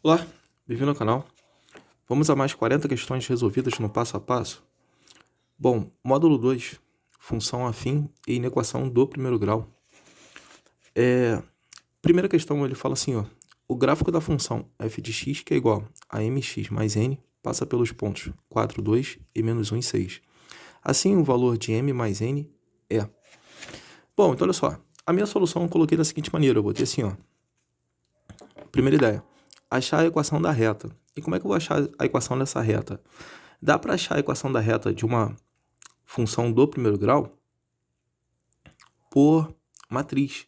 Olá, bem-vindo ao canal. Vamos a mais 40 questões resolvidas no passo a passo. Bom, módulo 2, função afim e inequação do primeiro grau. Primeira questão, ele fala assim, ó, o gráfico da função f de x, que é igual a mx mais n, passa pelos pontos 4, 2 e menos 1 e 6. Assim, o valor de m mais n é... Bom, então olha só, a minha solução eu coloquei da seguinte maneira, eu botei assim, ó. Primeira ideia, achar a equação da reta. E como é que eu vou achar a equação dessa reta? Dá para achar a equação da reta de uma função do primeiro grau por matriz.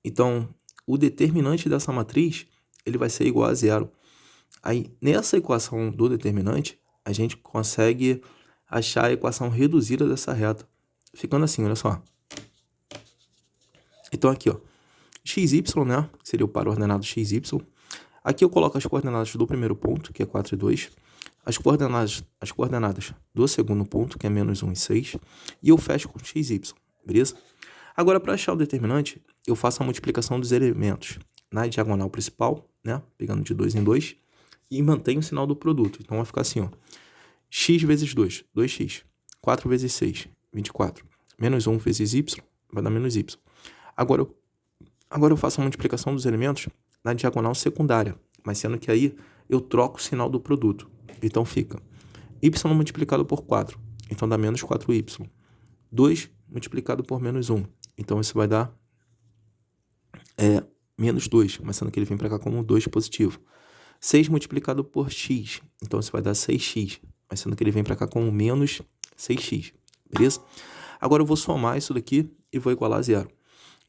Então, o determinante dessa matriz ele vai ser igual a zero. Aí, nessa equação do determinante, a gente consegue achar a equação reduzida dessa reta. Ficando assim, olha só. Então, aqui, ó, xy, né? Seria o par ordenado xy. Aqui eu coloco as coordenadas do primeiro ponto, que é 4 e 2. As coordenadas do segundo ponto, que é menos 1 e 6. E eu fecho com xy, beleza? Agora, para achar o determinante, eu faço a multiplicação dos elementos na diagonal principal, né? Pegando de 2 em 2. E mantenho o sinal do produto. Então, vai ficar assim, ó. X vezes 2, 2x. 4 vezes 6, 24. Menos 1 vezes y, vai dar menos y. Agora eu faço a multiplicação dos elementos na diagonal secundária, mas sendo que aí eu troco o sinal do produto. Então fica y multiplicado por 4, então dá menos 4y. 2 multiplicado por menos 1, então isso vai dar menos 2, mas sendo que ele vem para cá como 2 positivo. 6 multiplicado por x, então isso vai dar 6x, mas sendo que ele vem para cá como menos 6x, beleza? Agora eu vou somar isso daqui e vou igualar a zero.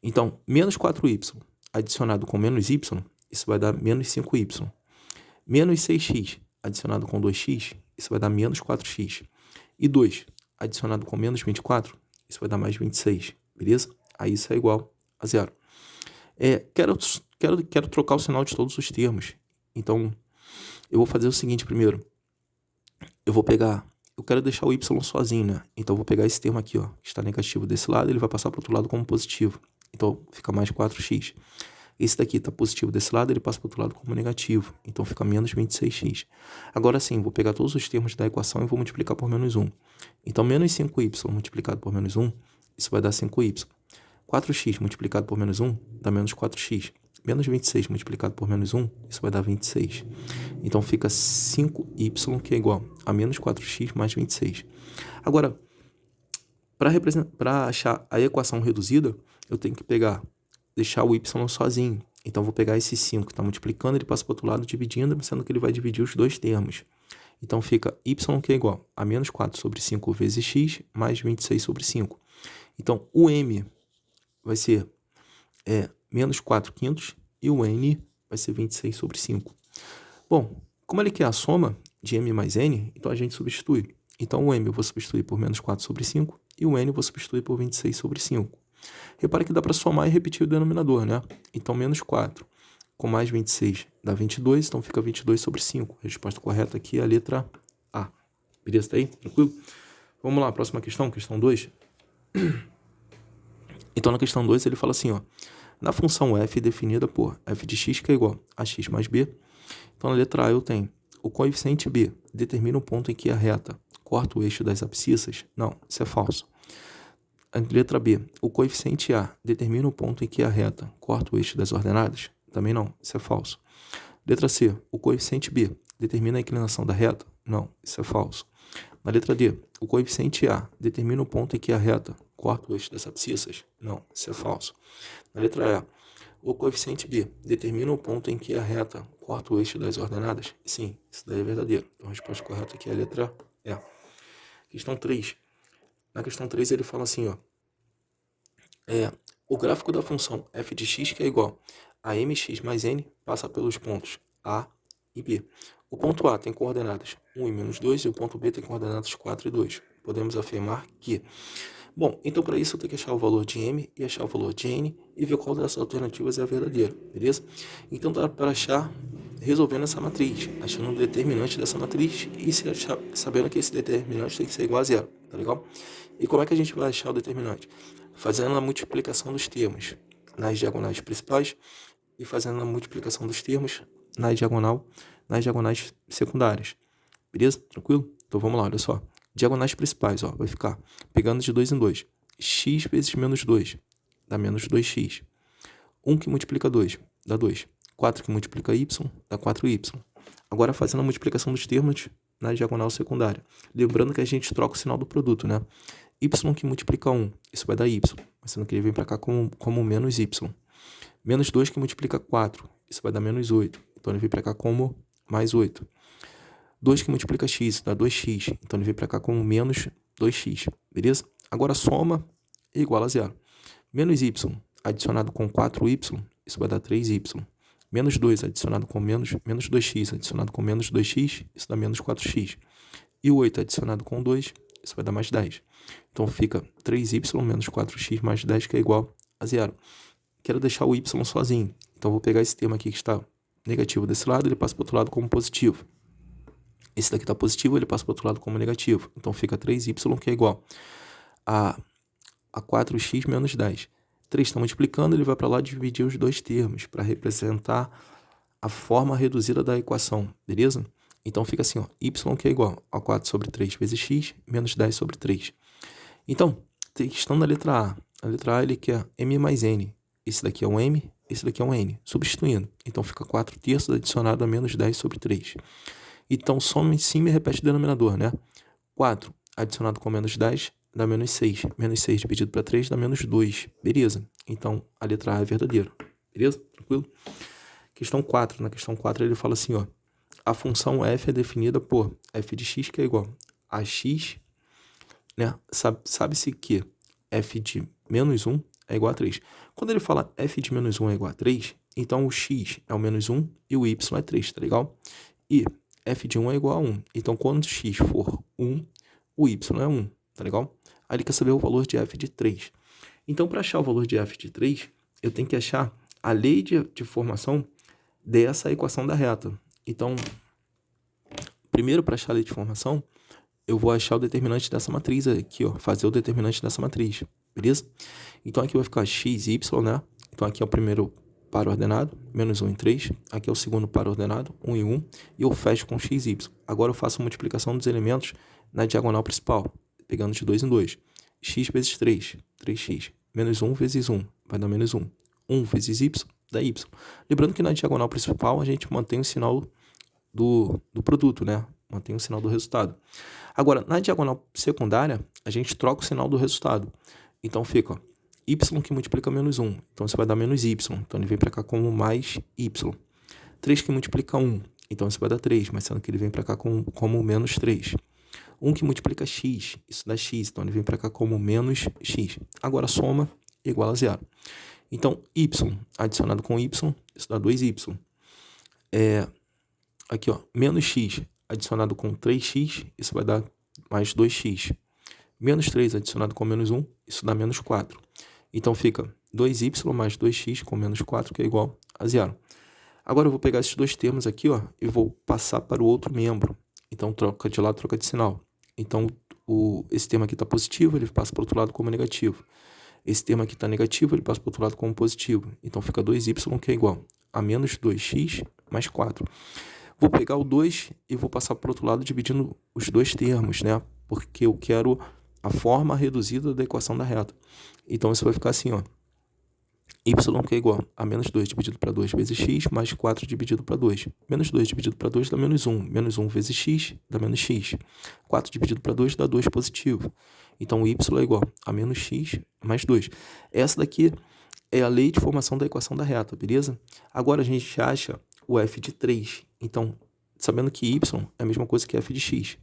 Então, menos 4y adicionado com menos y, isso vai dar menos 5y. Menos 6x adicionado com 2x, isso vai dar menos 4x. E 2 adicionado com menos 24, isso vai dar mais 26, beleza? Aí isso é igual a zero. Quero trocar o sinal de todos os termos. Então, eu vou fazer o seguinte primeiro. Eu quero deixar o y sozinho, né? Então, eu vou pegar esse termo aqui, ó, que está negativo desse lado, ele vai passar para o outro lado como positivo. Então, fica mais 4x. Esse daqui está positivo desse lado, ele passa para o outro lado como negativo. Então, fica menos 26x. Agora sim, vou pegar todos os termos da equação e vou multiplicar por menos 1. Então, menos 5y multiplicado por menos 1, isso vai dar 5y. 4x multiplicado por menos 1 dá menos 4x. Menos 26 multiplicado por menos 1, isso vai dar 26. Então, fica 5y, que é igual a menos 4x mais 26. Agora, para achar a equação reduzida, eu tenho que deixar o y sozinho. Então, vou pegar esse 5 que está multiplicando, ele passa para o outro lado dividindo, sendo que ele vai dividir os dois termos. Então, fica y, que é igual a menos 4 sobre 5 vezes x, mais 26 sobre 5. Então, o m vai ser menos 4 quintos e o n vai ser 26 sobre 5. Bom, como ele quer a soma de m mais n, então a gente substitui. Então, o m eu vou substituir por menos 4 sobre 5 e o n eu vou substituir por 26 sobre 5. Repara que dá para somar e repetir o denominador, né? Então, menos 4 com mais 26 dá 22, então fica 22 sobre 5. A resposta correta aqui é a letra A. Beleza? Tá aí? Tranquilo? Vamos lá, próxima questão, questão 2. Então, na questão 2, ele fala assim, ó. Na função f definida por f de x, que é igual a x mais b. Então, na letra A eu tenho o coeficiente b determina o ponto em que a reta corta o eixo das abscissas. Não, isso é falso. A letra B, o coeficiente A determina o ponto em que a reta corta o eixo das ordenadas? Também não, isso é falso. Letra C, o coeficiente B determina a inclinação da reta? Não, isso é falso. Na letra D, o coeficiente A determina o ponto em que a reta corta o eixo das abscissas? Não, isso é falso. Na letra E, o coeficiente B determina o ponto em que a reta corta o eixo das ordenadas? Sim, isso daí é verdadeiro. Então a resposta correta aqui é a letra E. Questão 3. Na questão 3 ele fala assim, ó. O gráfico da função f de x, que é igual a mx mais n, passa pelos pontos A e B. O ponto A tem coordenadas 1 e menos 2 e o ponto B tem coordenadas 4 e 2. Podemos afirmar que... Bom, então para isso eu tenho que achar o valor de m e achar o valor de n e ver qual dessas alternativas é a verdadeira, beleza? Então dá para achar resolvendo essa matriz, achando o determinante dessa matriz e sabendo que esse determinante tem que ser igual a zero, tá legal? E como é que a gente vai achar o determinante? Fazendo a multiplicação dos termos nas diagonais principais e fazendo a multiplicação dos termos nas diagonais secundárias. Beleza? Tranquilo? Então vamos lá, olha só. Diagonais principais, ó, vai ficar pegando de 2 em 2. X vezes menos 2 dá menos 2x. 1 que multiplica 2 dá 2. 4 que multiplica y dá 4y. Agora fazendo a multiplicação dos termos na diagonal secundária. Lembrando que a gente troca o sinal do produto, né? Y que multiplica 1, isso vai dar y. Sendo que ele vem para cá como menos y. Menos 2 que multiplica 4, isso vai dar menos 8. Então ele vem para cá como mais 8. 2 que multiplica x, dá 2x. Então ele vem para cá como menos 2x. Beleza? Agora soma é igual a zero. Menos y adicionado com 4y, isso vai dar 3y. Menos 2 adicionado com menos 2x adicionado com menos 2x, isso dá menos 4x. E o 8 adicionado com 2, isso vai dar mais 10. Então fica 3y menos 4x mais 10, que é igual a zero. Quero deixar o y sozinho. Então vou pegar esse termo aqui que está negativo desse lado, ele passa para o outro lado como positivo. Esse daqui está positivo, ele passa para o outro lado como negativo. Então fica 3y, que é igual a 4x menos 10. 3 está multiplicando, ele vai para lá dividir os dois termos para representar a forma reduzida da equação, beleza? Então fica assim, ó, y que é igual a 4 sobre 3 vezes x menos 10 sobre 3. Então, questão da letra A. A letra A ele quer m mais n. Esse daqui é um m, esse daqui é um n. Substituindo. Então fica 4 terços adicionado a menos 10 sobre 3. Então soma em cima e repete o denominador, né? 4 adicionado com menos 10 dá menos 6. Menos 6 dividido para 3 dá menos 2. Beleza? Então, a letra A é verdadeira. Beleza? Tranquilo? Questão 4. Na questão 4, ele fala assim, ó. A função f é definida por f de x, que é igual a x, né? Sabe-se que f de menos 1 é igual a 3. Quando ele fala f de menos 1 é igual a 3, então o x é o menos 1 e o y é 3, tá legal? E f de 1 é igual a 1. Então, quando x for 1, o y é 1, tá legal? Aí ele quer saber o valor de f de 3. Então, para achar o valor de f de 3, eu tenho que achar a lei de formação dessa equação da reta. Então, primeiro, para achar a lei de formação, eu vou achar o determinante dessa matriz aqui, ó. Fazer o determinante dessa matriz, beleza? Então, aqui vai ficar x, y, né? Então, aqui é o primeiro par ordenado, menos 1 em 3. Aqui é o segundo par ordenado, 1 em 1. E eu fecho com x, y. Agora eu faço a multiplicação dos elementos na diagonal principal, pegando de 2 em 2. X vezes 3, 3x. Menos 1 vezes 1, vai dar menos 1. 1 vezes y, dá y. Lembrando que na diagonal principal a gente mantém o sinal do produto, né? Mantém o sinal do resultado. Agora, na diagonal secundária, a gente troca o sinal do resultado. Então fica, ó, y que multiplica menos 1. Então isso vai dar menos y. Então ele vem para cá como mais y. 3 que multiplica 1. Então isso vai dar 3, mas sendo que ele vem para cá como menos 3. 1 que multiplica x, isso dá x, então ele vem para cá como menos x. Agora soma igual a zero. Então, y adicionado com y, isso dá 2y. Aqui, ó, menos x adicionado com 3x, isso vai dar mais 2x. Menos 3 adicionado com menos 1, isso dá menos 4. Então fica 2y mais 2x com menos 4, que é igual a zero. Agora eu vou pegar esses dois termos aqui, ó, e vou passar para o outro membro. Então troca de lado, troca de sinal. Então, esse termo aqui está positivo, ele passa para o outro lado como negativo. Esse termo aqui está negativo, ele passa para o outro lado como positivo. Então, fica 2y, que é igual a menos 2x mais 4. Vou pegar o 2 e vou passar para o outro lado dividindo os dois termos, né? Porque eu quero a forma reduzida da equação da reta. Então, isso vai ficar assim, ó. Y que é igual a menos 2 dividido para 2 vezes x mais 4 dividido para 2. Menos 2 dividido para 2 dá menos 1. Menos 1 vezes x dá menos x. 4 dividido para 2 dá 2 positivo. Então, o y é igual a menos x mais 2. Essa daqui é a lei de formação da equação da reta, beleza? Agora, a gente acha o f de 3. Então, sabendo que y é a mesma coisa que f de x.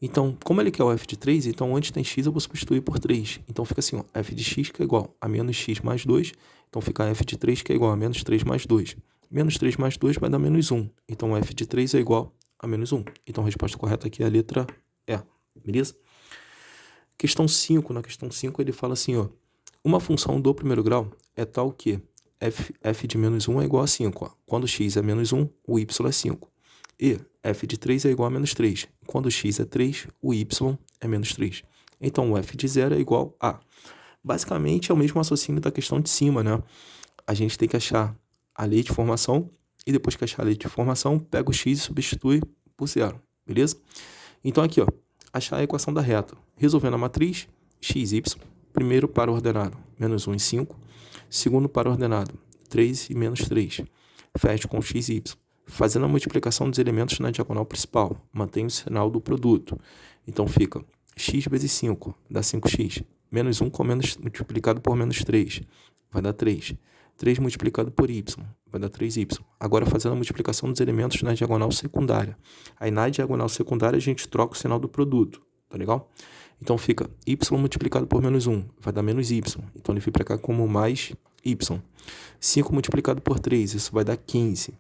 Então, como ele quer o f de 3, então onde tem x eu vou substituir por 3. Então fica assim, ó, f de x que é igual a menos x mais 2. Então fica f de 3 que é igual a menos 3 mais 2. Menos 3 mais 2 vai dar menos 1. Então f de 3 é igual a menos 1. Então a resposta correta aqui é a letra E. Beleza? Questão 5. Na questão 5 ele fala assim, ó. Uma função do primeiro grau é tal que f de menos 1 é igual a 5. Ó. Quando x é menos 1, o y é 5. E f de 3 é igual a menos 3. Quando x é 3, o y é menos 3. Então, o f de 0 é igual a... Basicamente, é o mesmo raciocínio da questão de cima, né? A gente tem que achar a lei de formação e depois que achar a lei de formação, pega o x e substitui por zero, beleza? Então aqui, ó, achar a equação da reta. Resolvendo a matriz, x, y, primeiro para o ordenado, menos 1 e 5, segundo para o ordenado, 3 e menos 3. Fecha com x e y. Fazendo a multiplicação dos elementos na diagonal principal, mantém o sinal do produto. Então fica x vezes 5, dá 5x. Menos 1 com menos, multiplicado por menos 3, vai dar 3. 3 multiplicado por y, vai dar 3y. Agora fazendo a multiplicação dos elementos na diagonal secundária. Aí na diagonal secundária a gente troca o sinal do produto, tá legal? Então fica y multiplicado por menos 1, vai dar menos y. Então ele fica para cá como mais y. 5 multiplicado por 3, isso vai dar 15.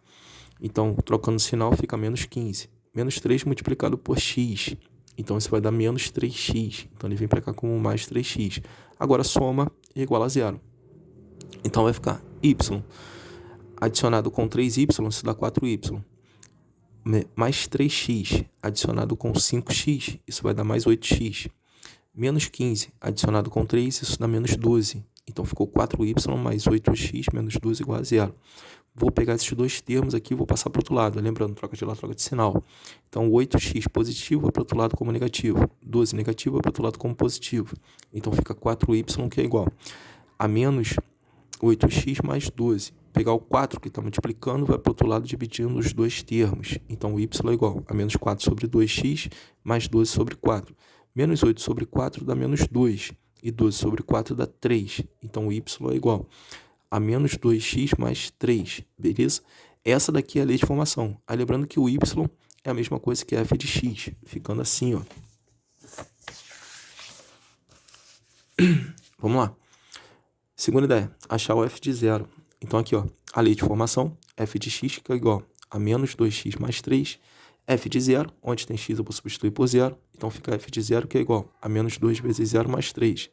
Então trocando o sinal fica menos 15. Menos 3 multiplicado por x, então isso vai dar menos 3x. Então ele vem para cá como mais 3x. Agora soma e igual a zero. Então vai ficar y adicionado com 3y, isso dá 4y. Mais 3x adicionado com 5x, isso vai dar mais 8x. Menos 15 adicionado com 3, isso dá menos 12. Então ficou 4y mais 8x menos 12 igual a zero. Vou pegar esses dois termos aqui e vou passar para o outro lado. Lembrando, troca de lá, troca de sinal. Então 8x positivo vai para o outro lado como negativo. 12 negativo vai para o outro lado como positivo. Então fica 4y que é igual a menos 8x mais 12. Pegar o 4 que está multiplicando, vai para o outro lado dividindo os dois termos. Então, o y é igual a menos 4 sobre 2x mais 12 sobre 4. Menos 8 sobre 4 dá menos 2. E 12 sobre 4 dá 3. Então, o y é igual a menos 2x mais 3. Beleza? Essa daqui é a lei de formação. Aí, lembrando que o y é a mesma coisa que f de x. Ficando assim, ó. Vamos lá. Segunda ideia, achar o f de zero. Então aqui, ó, a lei de formação, f de x que é igual a menos 2x mais 3, f de zero, onde tem x eu vou substituir por zero, então fica f de zero que é igual a menos 2 vezes 0 mais 3.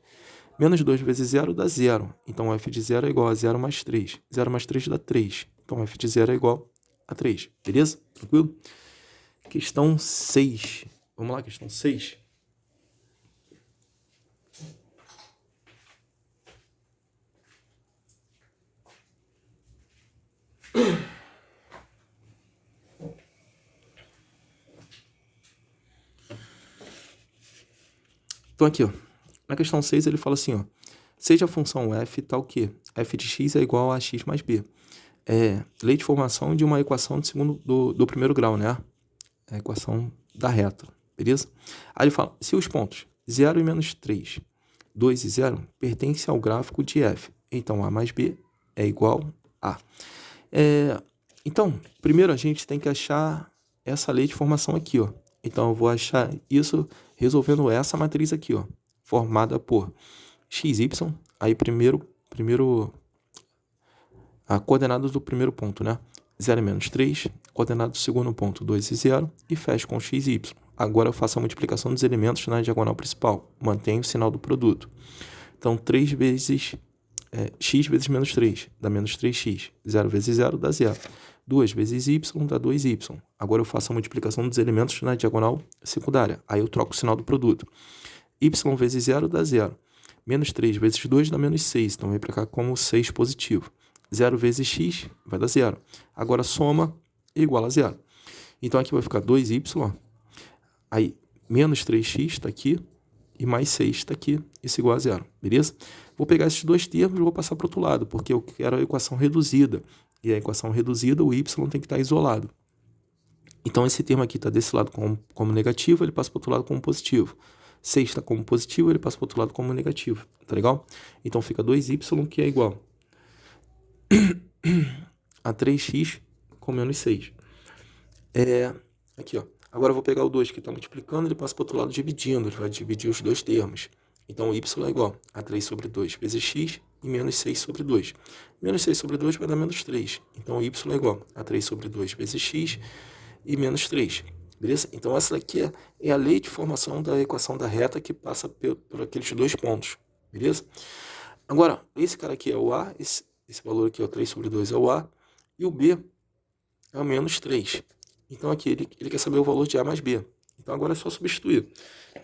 Menos 2 vezes 0 dá 0, então f de zero é igual a 0 mais 3. 0 mais 3 dá 3, então f de zero é igual a 3, beleza? Tranquilo? Questão 6. Vamos lá, questão 6. Então aqui, ó, na questão 6 ele fala assim, ó, seja a função f tal que f de x é igual a x mais b. Lei de formação de uma equação do primeiro grau, né? A equação da reta, beleza? Aí ele fala, se os pontos 0 e menos 3, 2 e 0 pertencem ao gráfico de f, então a mais b é igual a. Então, primeiro a gente tem que achar essa lei de formação aqui, ó. Então, eu vou achar isso resolvendo essa matriz aqui, ó, formada por x, y, aí primeiro a coordenada do primeiro ponto, né? 0 e menos 3, coordenada do segundo ponto, 2 e 0, e fecho com x e y. Agora eu faço a multiplicação dos elementos na diagonal principal, mantenho o sinal do produto. Então, 3 vezes x vezes menos 3, dá menos 3x. 0 vezes 0 dá 0. 2 vezes y dá 2y. Agora eu faço a multiplicação dos elementos na diagonal secundária. Aí eu troco o sinal do produto. Y vezes 0 dá 0. Menos 3 vezes 2 dá menos 6. Então vem para cá como 6 positivo. 0 vezes x vai dar 0. Agora soma igual a 0. Então aqui vai ficar 2y. Aí menos 3x está aqui. E mais 6 está aqui. Isso igual a 0. Beleza? Vou pegar esses dois termos e vou passar para o outro lado. Porque eu quero a equação reduzida. E a equação reduzida, o y tem que estar isolado. Então, esse termo aqui está desse lado como negativo, ele passa para o outro lado como positivo. 6 está como positivo, ele passa para o outro lado como negativo. Tá legal? Então, fica 2y, que é igual a 3x com menos 6. Aqui, ó. Agora, eu vou pegar o 2 que está multiplicando, ele passa para o outro lado dividindo. Ele vai dividir os dois termos. Então, y é igual a 3 sobre 2 vezes x e menos 6 sobre 2. Menos 6 sobre 2 vai dar menos 3. Então, y é igual a 3 sobre 2 vezes x e menos 3. Beleza? Então, essa daqui é a lei de formação da equação da reta que passa por aqueles dois pontos. Beleza? Agora, esse cara aqui é o a, esse valor aqui, ó, 3 sobre 2 é o a, e o b é o menos 3. Então, aqui ele quer saber o valor de a mais b. Então, agora é só substituir.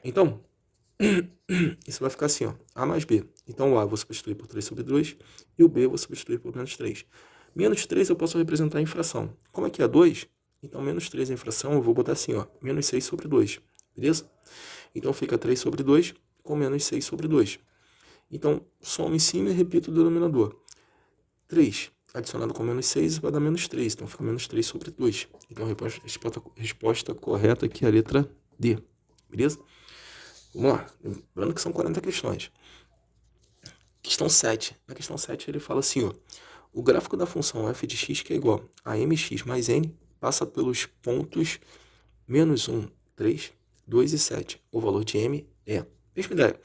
Então, isso vai ficar assim, ó, a mais b. Então, o a eu vou substituir por 3 sobre 2 e o b eu vou substituir por menos 3. Menos 3 eu posso representar em fração. Como aqui é 2, então menos 3 em fração eu vou botar assim, ó, menos 6 sobre 2, beleza? Então fica 3 sobre 2 com menos 6 sobre 2. Então, somo em cima e repito o denominador. 3 adicionado com menos 6 vai dar menos 3, então fica menos 3 sobre 2. Então a resposta correta aqui é a letra D, beleza? Vamos lá, lembrando que são 40 questões. Questão 7. Na questão 7 ele fala assim, ó, o gráfico da função f de x, que é igual a mx mais n, passa pelos pontos menos 1, 3, 2 e 7. O valor de m é... Mesma ideia.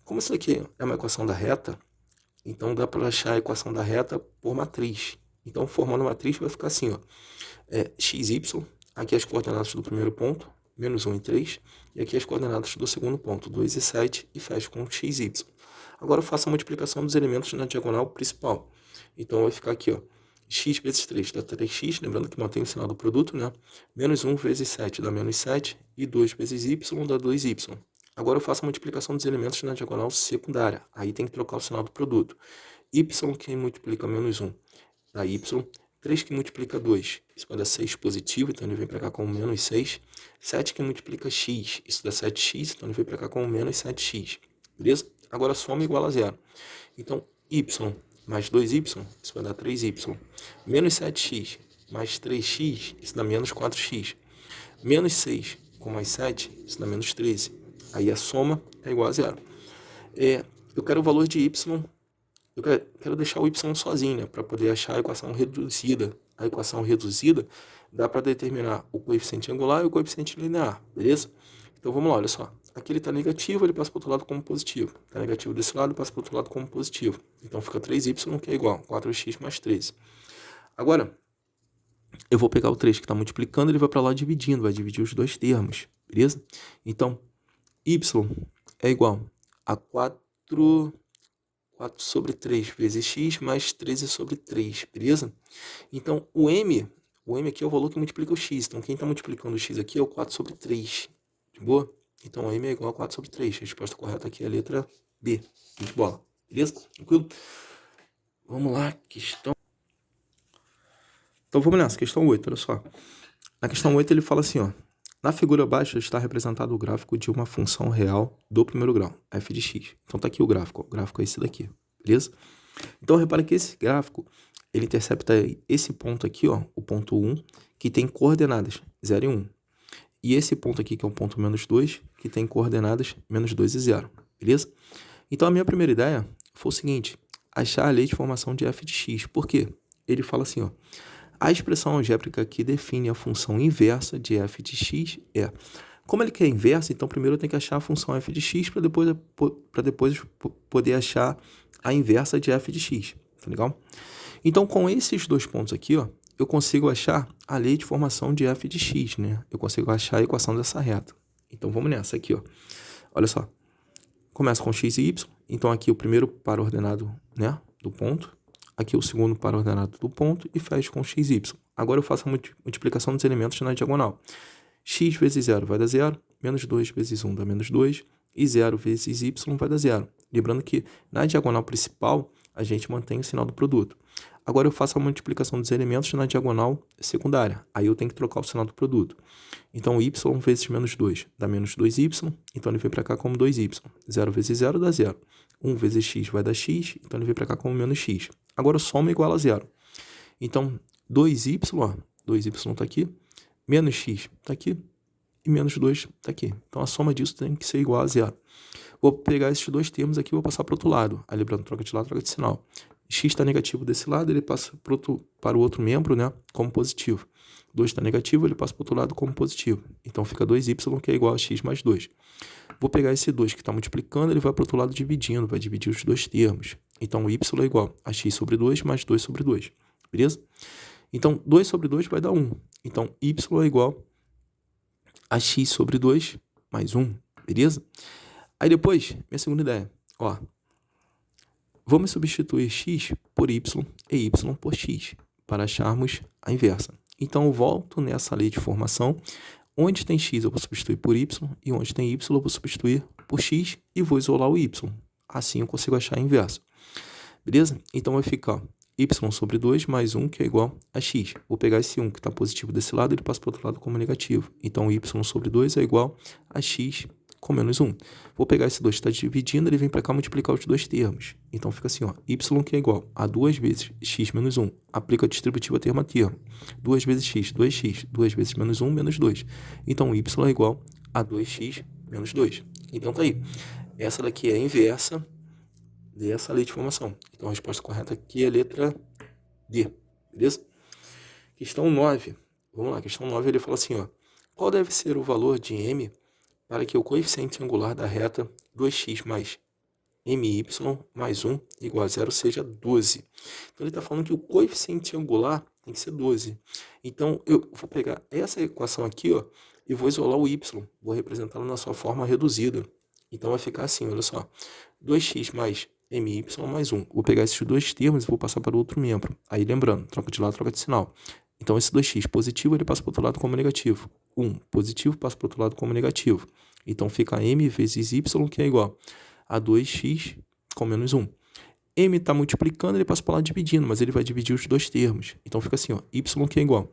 Como isso aqui é uma equação da reta, então dá para achar a equação da reta por matriz. Então, formando a matriz, vai ficar assim, ó, xy, aqui as coordenadas do primeiro ponto, menos 1 e 3, e aqui as coordenadas do segundo ponto, 2 e 7, e fecha com xy. Agora eu faço a multiplicação dos elementos na diagonal principal. Então vai ficar aqui, ó, x vezes 3 dá 3x, lembrando que mantém o sinal do produto, né? Menos 1 vezes 7 dá menos 7, e 2 vezes y dá 2y. Agora eu faço a multiplicação dos elementos na diagonal secundária. Aí tem que trocar o sinal do produto. Y que multiplica menos 1 dá y. 3 que multiplica 2, isso vai dar 6 positivo, então ele vem para cá com menos 6. 7 que multiplica x, isso dá 7x, então ele vem para cá com menos 7x. Beleza? Agora soma igual a zero. Então, y mais 2y, isso vai dar 3y. Menos 7x mais 3x, isso dá menos 4x. Menos 6 com mais 7, isso dá menos 13. Aí a soma é igual a zero. Eu quero o valor de y, eu quero deixar o y sozinho, né, para poder achar a equação reduzida. A equação reduzida dá para determinar o coeficiente angular e o coeficiente linear, beleza? Então vamos lá, olha só. Aqui ele está negativo, ele passa para o outro lado como positivo. Está negativo desse lado, passa para o outro lado como positivo. Então fica 3y, que é igual a 4x mais 13. Agora, eu vou pegar o 3 que está multiplicando, ele vai para lá dividindo, vai dividir os dois termos, beleza? Então, y é igual a 4 sobre 3 vezes x mais 13 sobre 3, beleza? Então, o m aqui é o valor que multiplica o x. Então, quem está multiplicando o x aqui é o 4 sobre 3. De boa? Então, m é igual a 4 sobre 3. A resposta correta aqui é a letra B. De bola. Beleza? Tranquilo? Vamos lá, questão... Então, vamos nessa. Questão 8, olha só. Na questão 8, ele fala assim, ó. Na figura abaixo está representado o gráfico de uma função real do primeiro grau, f de x. Então, tá aqui o gráfico. Ó. O gráfico é esse daqui, beleza? Então, repare que esse gráfico, ele intercepta esse ponto aqui, ó, o ponto 1, que tem coordenadas 0 e 1. E esse ponto aqui, que é o ponto menos 2, que tem coordenadas menos 2 e 0, beleza? Então, a minha primeira ideia foi o seguinte, achar a lei de formação de f de x. Por quê? Ele fala assim, ó, a expressão algébrica que define a função inversa de f de x é... Como ele quer inversa, então primeiro eu tenho que achar a função f de x para depois poder achar a inversa de f de x, tá legal? Então, com esses dois pontos aqui, ó, eu consigo achar a lei de formação de f de x, né? Eu consigo achar a equação dessa reta. Então, vamos nessa aqui, ó. Olha só. Começa com x e y. Então, aqui o primeiro par ordenado, né, do ponto. Aqui o segundo par ordenado do ponto e fecho com x e y. Agora eu faço a multiplicação dos elementos na diagonal. X vezes 0 vai dar 0, menos 2 vezes 1 dá menos 2, e 0 vezes y vai dar 0. Lembrando que na diagonal principal, a gente mantém o sinal do produto. Agora eu faço a multiplicação dos elementos na diagonal secundária. Aí eu tenho que trocar o sinal do produto. Então, y vezes menos 2 dá menos 2y, então ele vem para cá como 2y. 0 vezes 0 dá 0. 1 vezes x vai dar x, então ele vem para cá como menos x. Agora, soma igual a 0. Então, 2y, ó, 2y está aqui, menos x está aqui, e menos 2 está aqui. Então, a soma disso tem que ser igual a 0. Vou pegar esses dois termos aqui e vou passar para o outro lado. Aí, lembrando, troca de lado, troca de sinal. X está negativo desse lado, ele passa para o outro membro, né, como positivo. 2 está negativo, ele passa para o outro lado como positivo. Então, fica 2y, que é igual a x mais 2. Vou pegar esse 2 que está multiplicando, ele vai para o outro lado dividindo, vai dividir os dois termos. Então, y é igual a x sobre 2 mais 2 sobre 2. Beleza? Então, 2 sobre 2 vai dar 1. Então, y é igual a x sobre 2 mais 1. Beleza? Aí depois, minha segunda ideia. Ó, vamos substituir x por y e y por x para acharmos a inversa. Então, eu volto nessa lei de formação. Onde tem x eu vou substituir por y e onde tem y eu vou substituir por x e vou isolar o y. Assim eu consigo achar a inversa. Beleza? Então vai ficar y sobre 2 mais 1, que é igual a x. Vou pegar esse 1 que está positivo desse lado, ele passa para o outro lado como negativo. Então, y sobre 2 é igual a x com menos 1. Vou pegar esse 2 que está dividindo, ele vem para cá multiplicar os dois termos. Então, fica assim, ó, y que é igual a 2 vezes x menos 1. Aplica a distributiva termo a termo. 2 vezes x, 2x. 2 vezes menos 1, menos 2. Então, y é igual a 2x menos 2. Então, tá aí. Essa daqui é a inversa dessa lei de formação. Então, a resposta correta aqui é a letra D, beleza? Questão 9. Vamos lá, questão 9, ele fala assim, ó. Qual deve ser o valor de m para que o coeficiente angular da reta 2x mais my mais 1 igual a 0 seja 12? Então, ele está falando que o coeficiente angular tem que ser 12. Então, eu vou pegar essa equação aqui, ó, e vou isolar o y. Vou representá-lo na sua forma reduzida. Então, vai ficar assim, olha só. 2x mais my mais 1. Vou pegar esses dois termos e vou passar para o outro membro. Aí, lembrando, troca de lado, troca de sinal. Então, esse 2x positivo, ele passa para o outro lado como negativo. 1 positivo passa para o outro lado como negativo. Então, fica m vezes y, que é igual a 2x com menos 1. M está multiplicando, ele passa para lá dividindo, mas ele vai dividir os dois termos. Então, fica assim, ó, y que é igual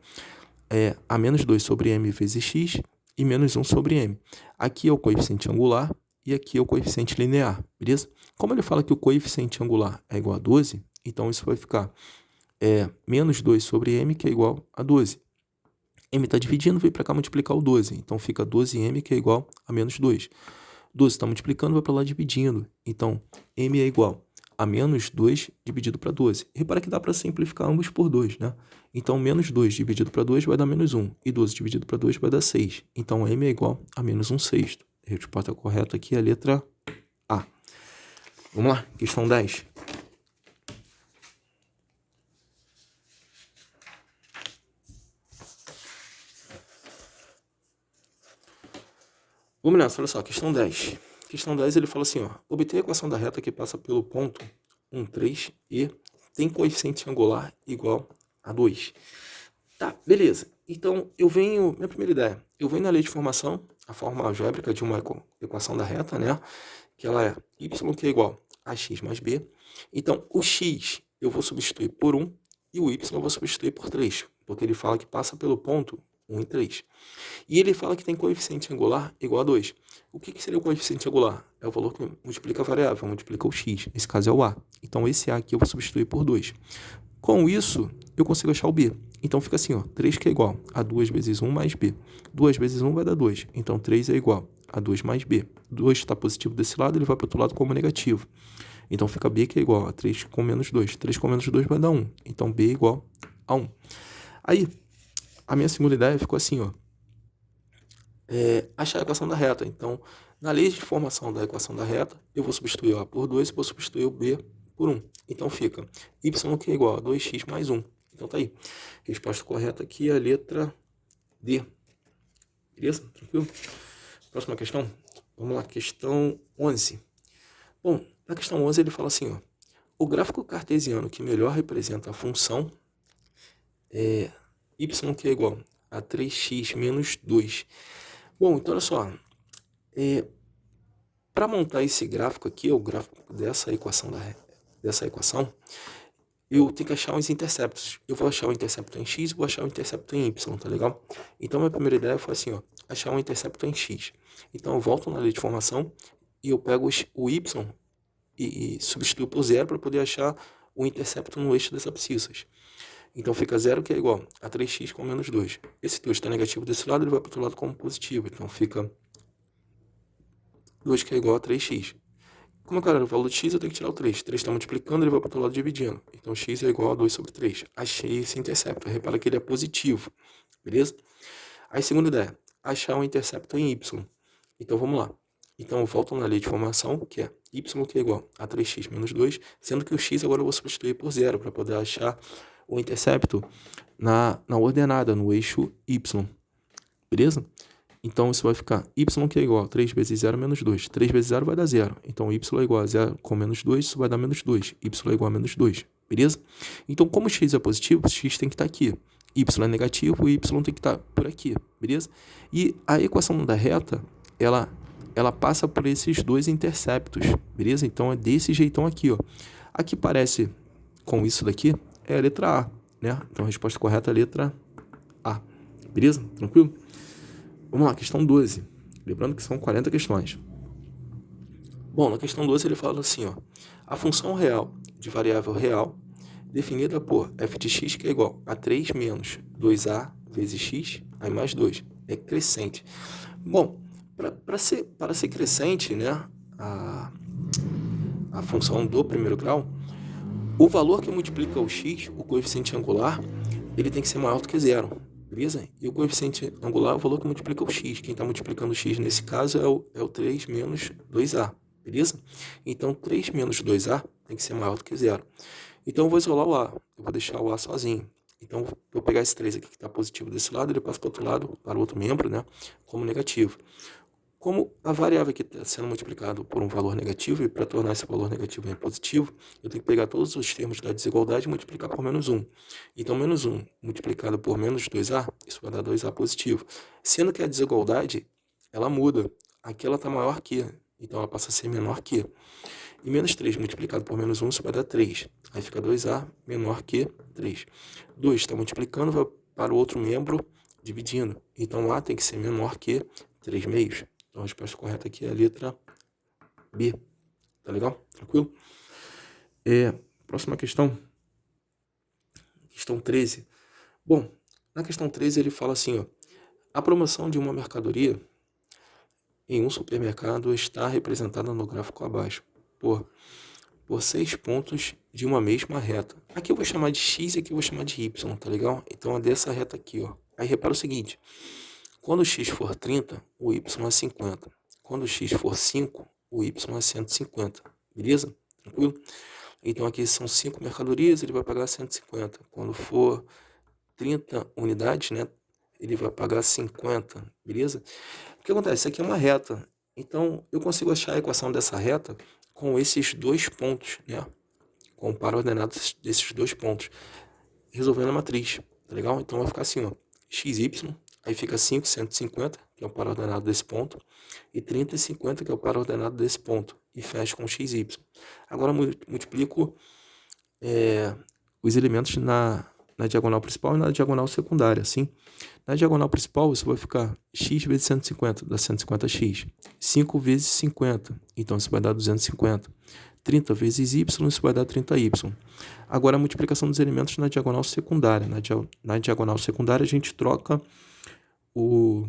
a menos 2 sobre m vezes x e menos 1 sobre m. Aqui é o coeficiente angular e aqui é o coeficiente linear, beleza? Como ele fala que o coeficiente angular é igual a 12, então isso vai ficar menos 2 sobre m, que é igual a 12. M está dividindo, veio para cá multiplicar o 12. Então, fica 12m, que é igual a menos 2. 12 está multiplicando, vai para lá dividindo. Então, m é igual a menos 2 dividido para 12. Repara que dá para simplificar ambos por 2, né? Então, menos 2 dividido para 2 vai dar menos 1. E 12 dividido para 2 vai dar 6. Então, m é igual a menos 1 sexto. A resposta correta aqui é a letra A. Vamos lá, questão 10. Vamos nessa, olha só, questão 10. Questão 10, ele fala assim, ó. Obter a equação da reta que passa pelo ponto 1, 3 e tem coeficiente angular igual a 2. Tá, beleza. Então, minha primeira ideia, eu venho na lei de formação, a forma algébrica de uma equação da reta, né? Que ela é y que é igual a x mais b. Então, o x eu vou substituir por 1 e o y eu vou substituir por 3, porque ele fala que passa pelo ponto 1 e 3. E ele fala que tem coeficiente angular igual a 2. O que seria o coeficiente angular? É o valor que multiplica a variável, multiplica o x. Nesse caso é o a. Então, esse a aqui eu vou substituir por 2. Com isso, eu consigo achar o b. Então, fica assim, ó, 3 que é igual a 2 vezes 1 mais b. 2 vezes 1 vai dar 2. Então, 3 é igual a 2 mais b. 2 está positivo desse lado, ele vai para o outro lado como negativo. Então, fica b que é igual a 3 com menos 2. 3 com menos 2 vai dar 1. Então, b é igual a 1. Aí, a minha segunda ideia ficou assim, ó. Achar a equação da reta. Então, na lei de formação da equação da reta, eu vou substituir o a por 2 e vou substituir o b por 1. Então, fica y que é igual a 2x mais 1. Então, tá aí. Resposta correta aqui é a letra D. Beleza? Tranquilo? Próxima questão. Vamos lá, questão 11. Bom, na questão 11 ele fala assim, ó. O gráfico cartesiano que melhor representa a função é y que é igual a 3x menos 2. Bom, então olha só. Para montar esse gráfico aqui, o gráfico dessa equação, eu tenho que achar os interceptos. Eu vou achar o intercepto em x e vou achar o intercepto em y, tá legal? Então, minha primeira ideia foi assim, ó, achar um intercepto em x. Então, eu volto na lei de formação e eu pego o y e substituo por 0 para poder achar o intercepto no eixo das abscissas. Então, fica 0 que é igual a 3x com menos 2. Esse 2 está negativo desse lado, ele vai para o outro lado como positivo. Então, fica 2 que é igual a 3x. Como eu quero o valor de x, eu tenho que tirar o 3. 3 está multiplicando, ele vai para o outro lado dividindo. Então, x é igual a 2 sobre 3. Achei esse intercepto. Repara que ele é positivo. Beleza? Aí, segunda ideia. Achar um intercepto em y. Então, vamos lá. Então, eu volto na lei de formação, que é y que é igual a 3x menos 2, sendo que o x agora eu vou substituir por 0, para poder achar o intercepto na ordenada, no eixo y. Beleza? Então, isso vai ficar y que é igual a 3 vezes 0 menos 2. 3 vezes 0 vai dar 0. Então, y é igual a 0 com menos 2, isso vai dar menos 2. Y é igual a menos 2. Beleza? Então, como x é positivo, x tem que estar aqui. Y é negativo, y tem que estar por aqui. Beleza? E a equação da reta, ela passa por esses dois interceptos. Beleza? Então, é desse jeitão aqui, ó. Aqui parece com isso daqui, é a letra A, né? Então a resposta correta é a letra A. Beleza? Tranquilo? Vamos lá, questão 12. Lembrando que são 40 questões. Bom, na questão 12 ele fala assim, ó. A função real de variável real definida por f de x, que é igual a 3 menos 2a vezes x, aí mais 2, é crescente. Bom, para ser crescente, né, a função do primeiro grau, o valor que multiplica o x, o coeficiente angular, ele tem que ser maior do que zero, beleza? E o coeficiente angular é o valor que multiplica o x. Quem está multiplicando o x nesse caso é o 3 menos 2a, beleza? Então, 3 menos 2a tem que ser maior do que zero. Então, eu vou isolar o a, eu vou deixar o a sozinho. Então, vou pegar esse 3 aqui que está positivo desse lado, ele passa para o outro lado, para o outro membro, né, como negativo. Como a variável aqui está sendo multiplicada por um valor negativo, e para tornar esse valor negativo em positivo, eu tenho que pegar todos os termos da desigualdade e multiplicar por menos 1. Então, menos 1 multiplicado por menos 2a, isso vai dar 2a positivo. Sendo que a desigualdade, ela muda. Aqui ela está maior que, então ela passa a ser menor que. E menos 3 multiplicado por menos 1, isso vai dar 3. Aí fica 2a menor que 3. 2 está multiplicando, vai para o outro membro, dividindo. Então, a tem que ser menor que 3 meios. Então, a resposta correta aqui é a letra B. Tá legal? Tranquilo? Próxima questão. Questão 13. Bom, na questão 13 ele fala assim, ó. A promoção de uma mercadoria em um supermercado está representada no gráfico abaixo por 6 pontos de uma mesma reta. Aqui eu vou chamar de X e aqui eu vou chamar de Y, tá legal? Então é dessa reta aqui, ó. Aí repara o seguinte. Quando o x for 30, o y é 50. Quando o x for 5, o y é 150. Beleza? Tranquilo? Então aqui são 5 mercadorias, ele vai pagar 150. Quando for 30 unidades, né, ele vai pagar 50. Beleza? O que acontece? Isso aqui é uma reta. Então eu consigo achar a equação dessa reta com esses dois pontos, né? Com o par ordenado desses dois pontos. Resolvendo a matriz. Tá legal? Então vai ficar assim, ó. xy. Aí fica 5, 150, que é o par ordenado desse ponto, e 30 e 50, que é o par ordenado desse ponto, e fecho com xy. Agora multiplico os elementos na diagonal principal e na diagonal secundária, assim. Na diagonal principal, isso vai ficar x vezes 150, dá 150x. 5 vezes 50, então isso vai dar 250. 30 vezes y, isso vai dar 30y. Agora a multiplicação dos elementos na diagonal secundária. Na diagonal secundária a gente troca o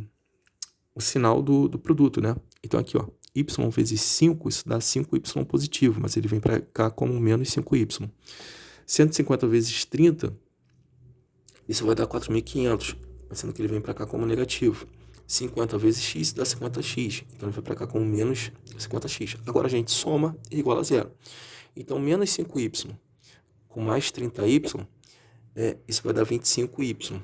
sinal do produto, né? Então aqui, ó, y vezes 5, isso dá 5y positivo, mas ele vem para cá como menos 5y. 150 vezes 30, isso vai dar 4.500, sendo que ele vem para cá como negativo. 50 vezes x dá 50x, então ele vai para cá como menos 50x. Agora a gente soma e iguala a zero. Então, menos 5y com mais 30y, isso vai dar 25y.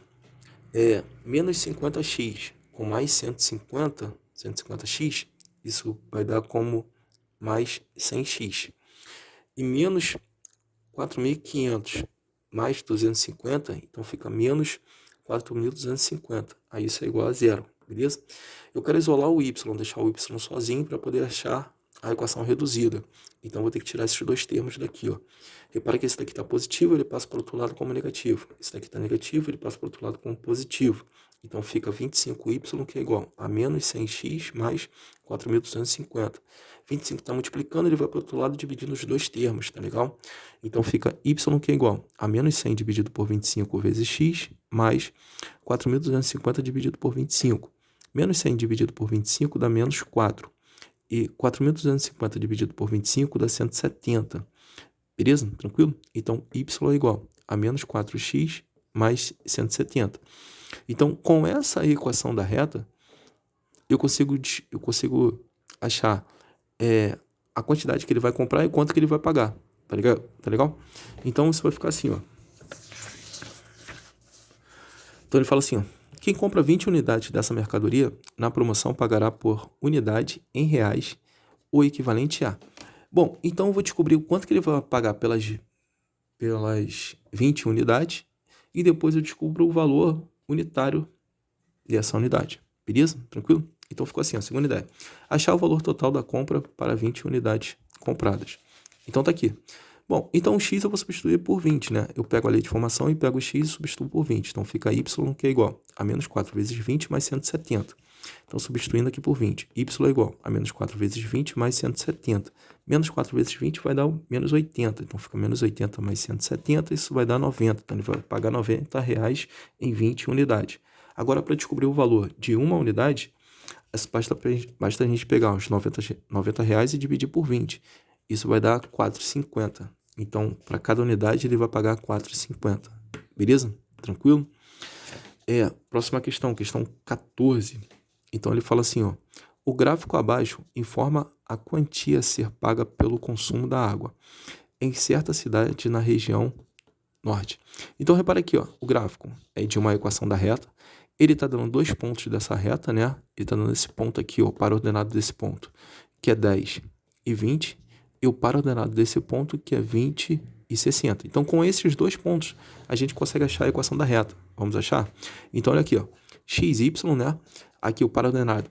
Menos 50x com mais 150x, isso vai dar como mais 100x. E menos 4.500 mais 250, então fica menos 4.250. Aí isso é igual a zero, beleza? Eu quero isolar o y, deixar o y sozinho para poder achar a equação reduzida. Então, vou ter que tirar esses dois termos daqui, ó. Repara que esse daqui está positivo, ele passa para o outro lado como negativo. Esse daqui está negativo, ele passa para o outro lado como positivo. Então, fica 25y, que é igual a menos 100x mais 4.250. 25 está multiplicando, ele vai para o outro lado dividindo os dois termos, tá legal? Então, fica y, que é igual a menos 100 dividido por 25 vezes x, mais 4.250 dividido por 25. Menos 100 dividido por 25 dá menos 4. E 4.250 dividido por 25 dá 170. Beleza? Tranquilo? Então, y é igual a menos 4x mais 170. Então, com essa equação da reta, eu consigo achar a quantidade que ele vai comprar e quanto que ele vai pagar. Tá ligado? Tá legal? Então, isso vai ficar assim, ó. Então, ele fala assim, ó. Quem compra 20 unidades dessa mercadoria, na promoção pagará por unidade em reais o equivalente a. Bom, então eu vou descobrir o quanto que ele vai pagar pelas 20 unidades e depois eu descubro o valor unitário dessa unidade. Beleza? Tranquilo? Então ficou assim, a segunda ideia. Achar o valor total da compra para 20 unidades compradas. Então tá aqui. Bom, então o x eu vou substituir por 20, né? Eu pego a lei de formação e pego o x e substituo por 20. Então fica y, que é igual a menos 4 vezes 20 mais 170. Então, substituindo aqui por 20, y é igual a menos 4 vezes 20 mais 170. Menos 4 vezes 20 vai dar o menos 80. Então, fica menos 80 mais 170, isso vai dar 90. Então, ele vai pagar R$90 em 20 unidades. Agora, para descobrir o valor de uma unidade, basta a gente pegar os R$90 e dividir por 20. Isso vai dar R$4,50. Então, para cada unidade, ele vai pagar R$4,50. Beleza? Tranquilo? Próxima questão, questão 14. Então, ele fala assim, ó, o gráfico abaixo informa a quantia a ser paga pelo consumo da água em certa cidade na região norte. Então, repara aqui, ó, o gráfico é de uma equação da reta. Ele está dando 2 pontos dessa reta, né? Ele está dando esse ponto aqui, ó, para ordenado desse ponto, que é 10 e 20, e o para ordenado desse ponto, que é 20 e 60. Então, com esses 2 pontos, a gente consegue achar a equação da reta. Vamos achar? Então, olha aqui, ó, x, y, né? Aqui o par ordenado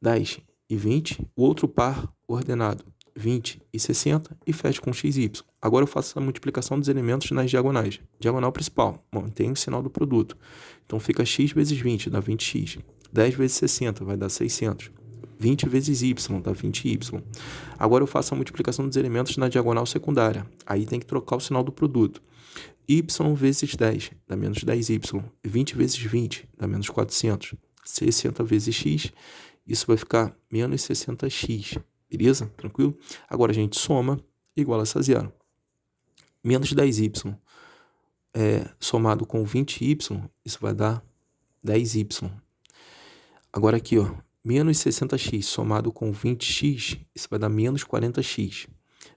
10 e 20, o outro par ordenado 20 e 60 e fecho com x e y. Agora eu faço a multiplicação dos elementos nas diagonais. Diagonal principal, mantém o sinal do produto. Então fica x vezes 20, dá 20x. 10 vezes 60 vai dar 600. 20 vezes y dá 20y. Agora eu faço a multiplicação dos elementos na diagonal secundária. Aí tem que trocar o sinal do produto. Y vezes 10 dá menos 10y. 20 vezes 20 dá menos 400. 60 vezes x, isso vai ficar menos 60x, beleza? Tranquilo? Agora a gente soma, igual a zero. Menos 10y somado com 20y, isso vai dar 10y. Agora aqui, ó, menos 60x somado com 20x, isso vai dar menos 40x.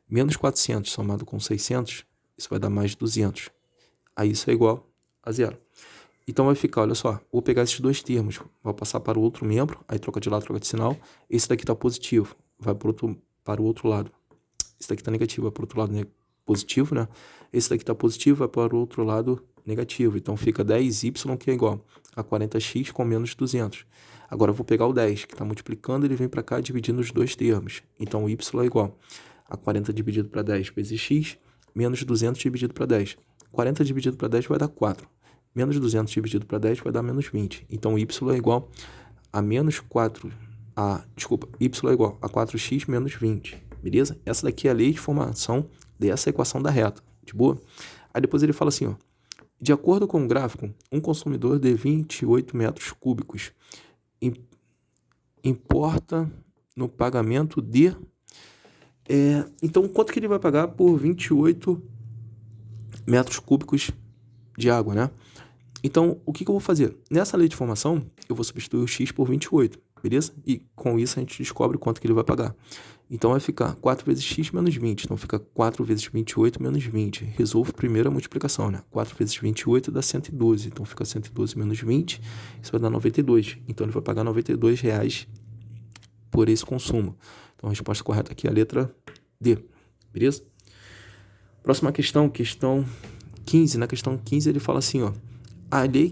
Menos 400 somado com 600, isso vai dar mais 200. Aí isso é igual a zero. Então vai ficar, olha só, vou pegar esses 2 termos, vou passar para o outro membro, aí troca de lado, troca de sinal. Esse daqui está positivo, vai para o outro lado. Esse daqui está negativo, vai para o outro lado positivo, né? Esse daqui está positivo, vai para o outro lado negativo. Então fica 10y, que é igual a 40x com menos 200. Agora eu vou pegar o 10, que está multiplicando, ele vem para cá dividindo os 2 termos. Então y é igual a 40 dividido para 10 vezes x, menos 200 dividido para 10. 40 dividido para 10 vai dar 4. Menos 200 dividido para 10 vai dar menos 20. Então, y é igual a menos 4... y é igual a 4x menos 20. Beleza? Essa daqui é a lei de formação dessa equação da reta. De boa? Aí depois ele fala assim, ó. De acordo com o gráfico, um consumidor de 28 metros cúbicos importa no pagamento de... Então, quanto que ele vai pagar por 28 metros cúbicos de água, né? Então, o que eu vou fazer? Nessa lei de formação, eu vou substituir o x por 28, beleza? E com isso a gente descobre quanto que ele vai pagar. Então, vai ficar 4 vezes x menos 20. Então, fica 4 vezes 28 menos 20. Resolvo primeiro a multiplicação, né? 4 vezes 28 dá 112. Então, fica 112 menos 20. Isso vai dar 92. Então, ele vai pagar R$92 por esse consumo. Então, a resposta correta aqui é a letra D, beleza? Próxima questão, questão 15. Na questão 15, ele fala assim, ó. A lei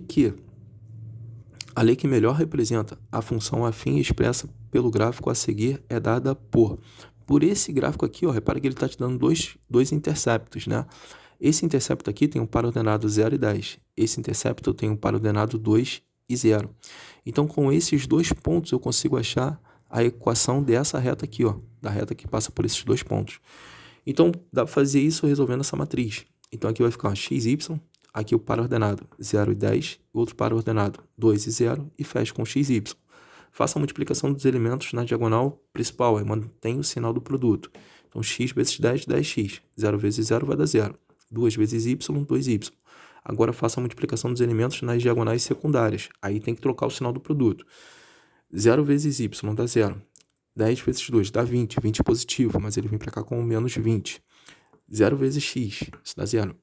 que melhor representa a função afim expressa pelo gráfico a seguir é dada por esse gráfico aqui, ó, repara que ele está te dando dois interceptos, né? Esse intercepto aqui tem um par ordenado 0 e 10. Esse intercepto tem um par ordenado 2 e 0. Então, com esses 2 pontos, eu consigo achar a equação dessa reta aqui, ó, da reta que passa por esses 2 pontos. Então, dá para fazer isso resolvendo essa matriz. Então, aqui vai ficar x, y. Aqui o par ordenado 0 e 10, outro par ordenado 2 e 0 e fecha com x e y. Faça a multiplicação dos elementos na diagonal principal, aí mantém o sinal do produto. Então x vezes 10, 10x. 0 vezes 0 vai dar 0. 2 vezes y, 2y. Agora faça a multiplicação dos elementos nas diagonais secundárias. Aí tem que trocar o sinal do produto. 0 vezes y dá 0. 10 vezes 2 dá 20. 20 positivo, mas ele vem para cá com menos 20. 0 vezes x, isso dá 0.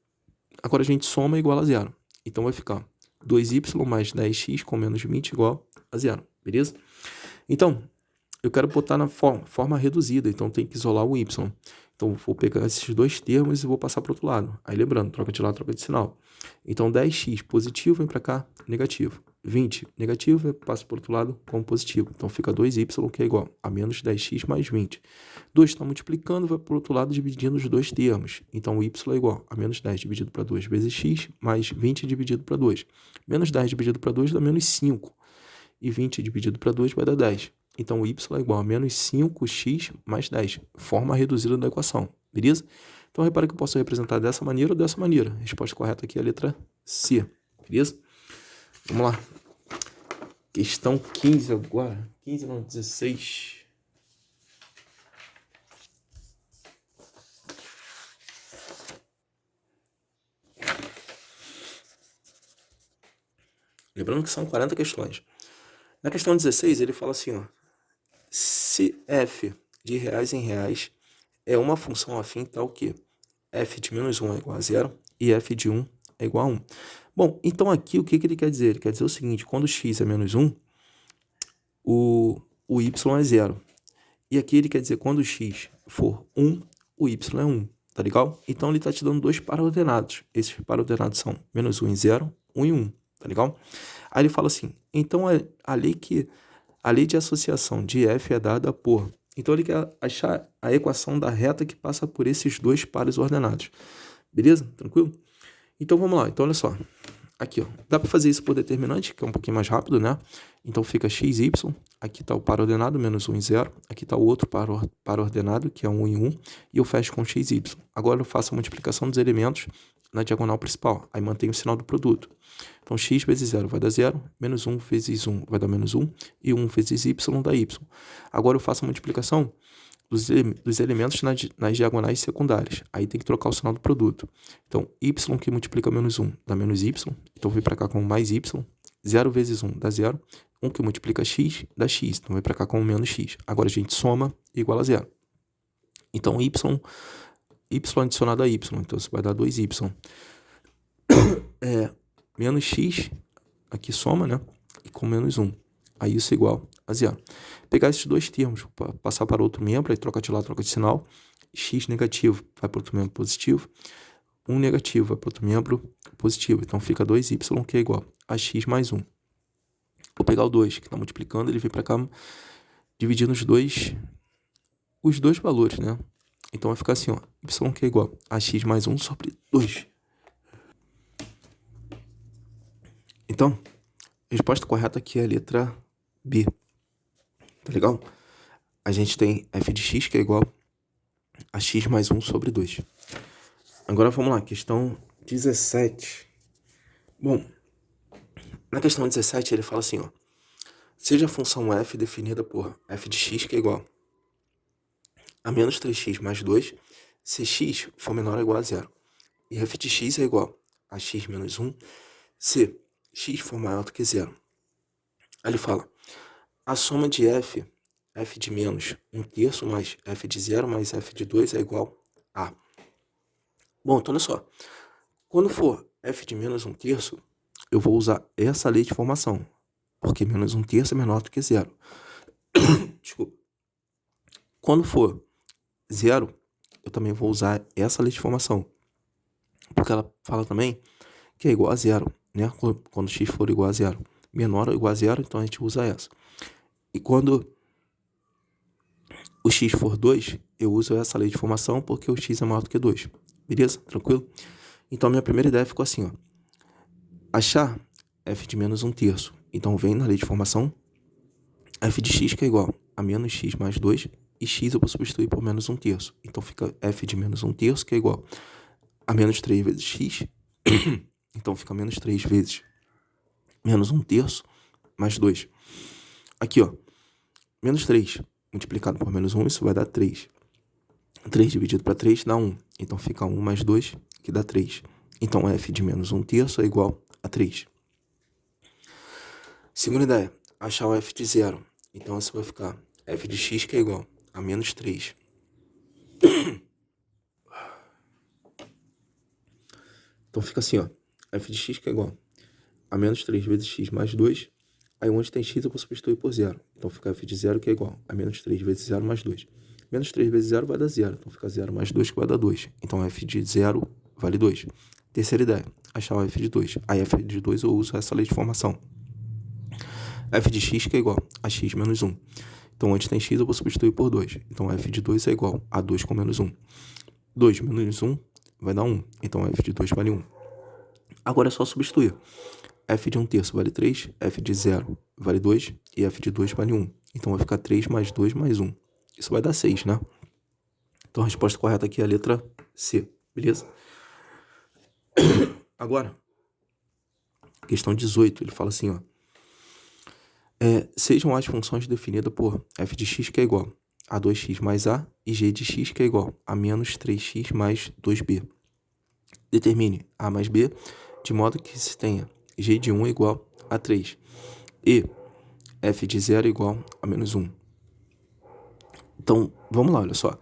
Agora a gente soma igual a 0. Então vai ficar 2y mais 10x com menos 20 igual a 0. Beleza? Então, eu quero botar na forma reduzida. Então tem que isolar o y. Então vou pegar esses 2 termos e vou passar para o outro lado. Aí lembrando, troca de lado, troca de sinal. Então 10x positivo vem para cá, negativo. 20 negativo, eu passo para o outro lado como positivo. Então, fica 2y, que é igual a menos 10x mais 20. 2 está multiplicando, vai para o outro lado dividindo os dois termos. Então, y é igual a menos 10 dividido para 2 vezes x, mais 20 dividido para 2. Menos 10 dividido para 2 dá menos 5. E 20 dividido para 2 vai dar 10. Então, y é igual a menos 5x mais 10. Forma reduzida da equação, beleza? Então, repara que eu posso representar dessa maneira ou dessa maneira. A resposta correta aqui é a letra C, beleza? Vamos lá. Questão 15 agora. 15 não, 16. Lembrando que são 40 questões. Na questão 16, ele fala assim, ó. Se f de reais em reais é uma função afim tal que f de menos 1 é igual a 0 e f de 1 é igual a 1. Bom, então aqui o que ele quer dizer? Ele quer dizer o seguinte, quando x é menos 1, o y é 0. E aqui ele quer dizer quando x for 1, o y é 1, tá legal? Então ele está te dando dois para-ordenados. Esses para-ordenados são menos 1 e 0, 1 e 1, tá legal? Aí ele fala assim, então a lei de associação de f é dada por... Então ele quer achar a equação da reta que passa por esses dois pares ordenados. Beleza? Tranquilo? Então vamos lá. Então olha só. Aqui, ó. Dá para fazer isso por determinante, que é um pouquinho mais rápido, né? Então fica x, y. Aqui está o par ordenado, menos 1 e 0. Aqui está o outro par ordenado, que é 1 e 1. E eu fecho com x, y. Agora eu faço a multiplicação dos elementos na diagonal principal. Aí mantenho o sinal do produto. Então x vezes 0 vai dar 0. Menos 1 vezes 1 vai dar menos 1. E 1 vezes y dá y. Agora eu faço a multiplicação dos elementos nas diagonais secundárias. Aí tem que trocar o sinal do produto. Então, y que multiplica menos 1 dá menos y. Então, vem para cá com mais y. 0 vezes 1 dá 0. 1 que multiplica x dá x. Então, vem para cá com menos x. Agora, a gente soma igual a 0. Então, y adicionado a y. Então, isso vai dar 2y. Menos x, aqui soma, né? E com menos 1. Aí isso é igual a 0. Pegar esses dois termos, passar para outro membro, aí troca de lado, troca de sinal. X negativo vai para outro membro positivo. 1 negativo vai para outro membro positivo. Então fica 2y, que é igual a x mais 1. Vou pegar o 2, que está multiplicando, ele vem para cá dividindo os dois valores, né? Então vai ficar assim, ó. Y que é igual a x mais 1 sobre 2. Então, a resposta correta aqui é a letra B. Tá legal? A gente tem f de x que é igual a x mais 1 sobre 2. Agora vamos lá, questão 17. Bom, na questão 17 ele fala assim, ó. Seja a função f definida por f de x que é igual a menos 3x mais 2 se x for menor ou igual a 0. E f de x é igual a x menos 1 se x for maior do que 0. Aí ele fala, a soma de f de menos 1/3 mais f de 0 mais f de 2 é igual a... Bom, então olha só. Quando for f de menos 1/3, eu vou usar essa lei de formação. Porque menos 1/3 é menor do que 0. Desculpa. Quando for 0, eu também vou usar essa lei de formação. Porque ela fala também que é igual a 0, né? Quando x for igual a 0. Menor ou igual a 0, então a gente usa essa. E quando o x for 2, eu uso essa lei de formação porque o x é maior do que 2. Beleza? Tranquilo? Então, minha primeira ideia ficou assim, ó. Achar f de menos 1/3. Então, vem na lei de formação f de x que é igual a menos x mais 2. E x eu vou substituir por menos 1/3. Então, fica f de menos 1/3 que é igual a menos 3 vezes x. Então, fica menos 3 vezes menos 1/3 mais 2. Aqui, ó. Menos 3 multiplicado por menos 1, isso vai dar 3. 3 dividido para 3 dá 1. Então, fica 1 mais 2, que dá 3. Então, f de menos 1/3 é igual a 3. Segunda ideia, achar o f de 0. Então, isso vai ficar f de x que é igual a menos 3. Então, fica assim, ó. F de x que é igual a menos 3 vezes x mais 2. Aí, onde tem x, eu vou substituir por 0. Então, fica f de 0 que é igual a menos 3 vezes 0 mais 2. Menos 3 vezes 0 vai dar 0. Então, fica 0 mais 2 que vai dar 2. Então, f de 0 vale 2. Terceira ideia, achar o f de 2. Aí, f de 2 eu uso essa lei de formação. f de x que é igual a x menos 1. Então, antes tem x, eu vou substituir por 2. Então, f de 2 é igual a 2 com menos 1. 2 menos 1 vai dar 1. Então, f de 2 vale 1. Agora é só substituir. F de 1/3 vale 3, f de 0 vale 2 e f de 2 vale 1. Então, vai ficar 3 mais 2 mais 1. Isso vai dar 6, né? Então, a resposta correta aqui é a letra C, beleza? Agora, questão 18, ele fala assim, ó. Sejam as funções definidas por f de x que é igual a 2x mais a e g de x que é igual a menos 3x mais 2b. Determine a mais b de modo que se tenha g de 1 igual a 3 e f de 0 igual a menos 1. Então, vamos lá, olha só.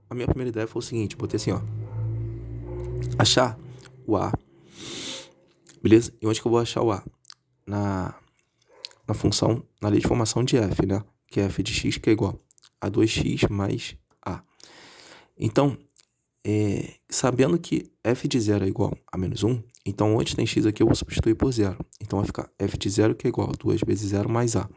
A minha primeira ideia foi o seguinte, botei assim, ó. Achar o a, beleza? E onde que eu vou achar o a? Na função, na lei de formação de f, né? Que é f de x que é igual a 2x mais a. Então, sabendo que f de 0 é igual a menos 1, então onde tem x aqui eu vou substituir por 0. Então vai ficar f de 0 que é igual a 2 vezes 0 mais a.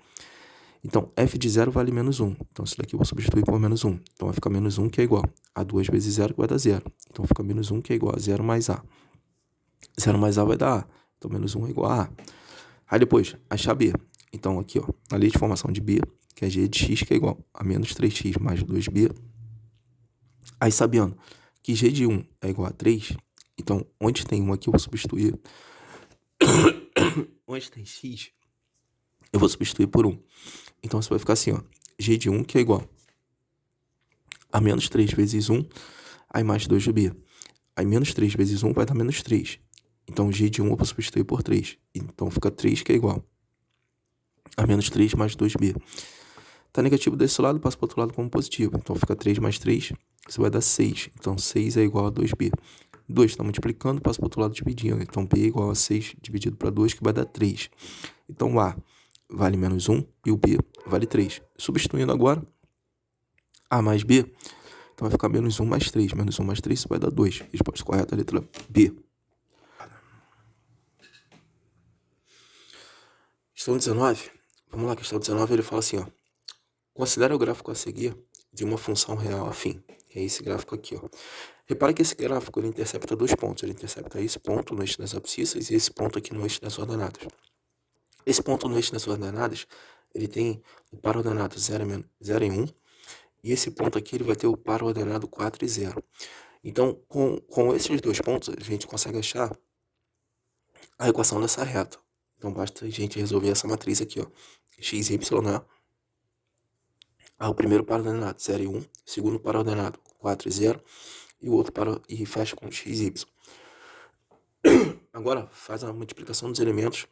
Então f de 0 vale menos 1. Então isso daqui eu vou substituir por menos 1. Então vai ficar menos 1 que é igual a 2 vezes 0 que vai dar 0. Então fica menos 1 que é igual a 0 mais a. 0 mais a vai dar a. Então menos 1 é igual a a. Aí depois, achar b. Então aqui, ó, a lei de formação de b, que é g de x que é igual a menos 3x mais 2b. Aí sabendo que g de 1 é igual a 3, então onde tem 1 aqui eu vou substituir. Onde tem x, eu vou substituir por 1. Então isso vai ficar assim, ó, g de 1 que é igual a menos 3 vezes 1, aí mais 2b. Aí menos 3 vezes 1 vai dar menos 3. Então g de 1 eu vou substituir por 3. Então fica 3 que é igual a menos 3 mais 2b. Tá negativo desse lado, passa para o outro lado como positivo. Então fica 3 mais 3, isso vai dar 6. Então 6 é igual a 2b. 2 está multiplicando, passa para o outro lado dividindo. Então b é igual a 6 dividido para 2, que vai dar 3. Então o a vale menos 1 e o b vale 3. Substituindo agora, a mais b, então vai ficar menos 1 mais 3. Menos 1 mais 3, isso vai dar 2. Resposta correta, a letra B. Questão 19. Vamos lá, questão 19, ele fala assim, ó. Considere o gráfico a seguir de uma função real afim. É esse gráfico aqui, ó. Repara que esse gráfico ele intercepta dois pontos. Ele intercepta esse ponto no eixo das abscissas e esse ponto aqui no eixo das ordenadas. Esse ponto no eixo das ordenadas, ele tem o par ordenado 0 e 1. E esse ponto aqui ele vai ter o par ordenado 4 e 0. Então, com esses dois pontos, a gente consegue achar a equação dessa reta. Então, basta a gente resolver essa matriz aqui, ó. X, Y, né? O primeiro par ordenado 0 e 1, o segundo par ordenado 4 e 0, e o outro e fecha com x e y. Agora, faz a multiplicação dos elementos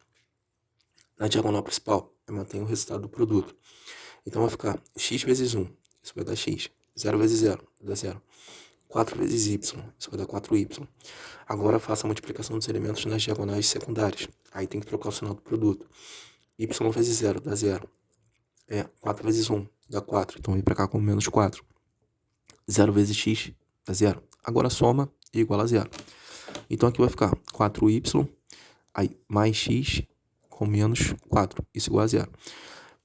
na diagonal principal e mantém o resultado do produto. Então, vai ficar x vezes 1, isso vai dar x. 0 vezes 0, vai dar 0. 4 vezes y, isso vai dar 4y. Agora, faça a multiplicação dos elementos nas diagonais secundárias. Aí tem que trocar o sinal do produto. Y vezes 0 dá 0. 4 vezes 1 dá 4. Então, vem para cá com menos 4. 0 vezes x dá 0. Agora soma e iguala a 0. Então aqui vai ficar 4y, aí mais x com menos 4. Isso igual a 0.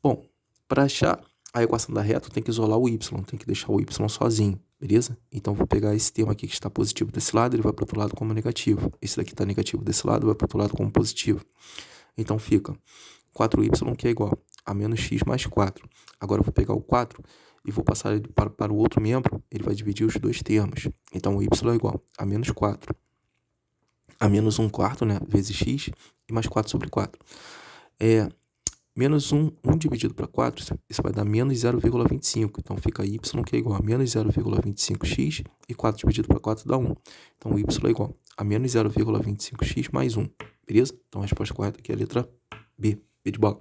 Bom, para achar a equação da reta, tem que isolar o y. Tem que deixar o y sozinho, beleza? Então vou pegar esse termo aqui que está positivo desse lado, ele vai para o outro lado como negativo. Esse daqui está negativo desse lado, vai para o outro lado como positivo. Então fica 4y que é igual a menos x mais 4. Agora eu vou pegar o 4 e vou passar ele para o outro membro, ele vai dividir os dois termos. Então, o y é igual a menos 4, a menos 1 quarto, né, vezes x, e mais 4 sobre 4. Menos 1 dividido para 4, isso vai dar menos 0,25. Então, fica y que é igual a menos 0,25x, e 4 dividido para 4 dá 1. Então, y é igual a menos 0,25x mais 1. Beleza? Então, a resposta correta aqui é a letra B. B de bola.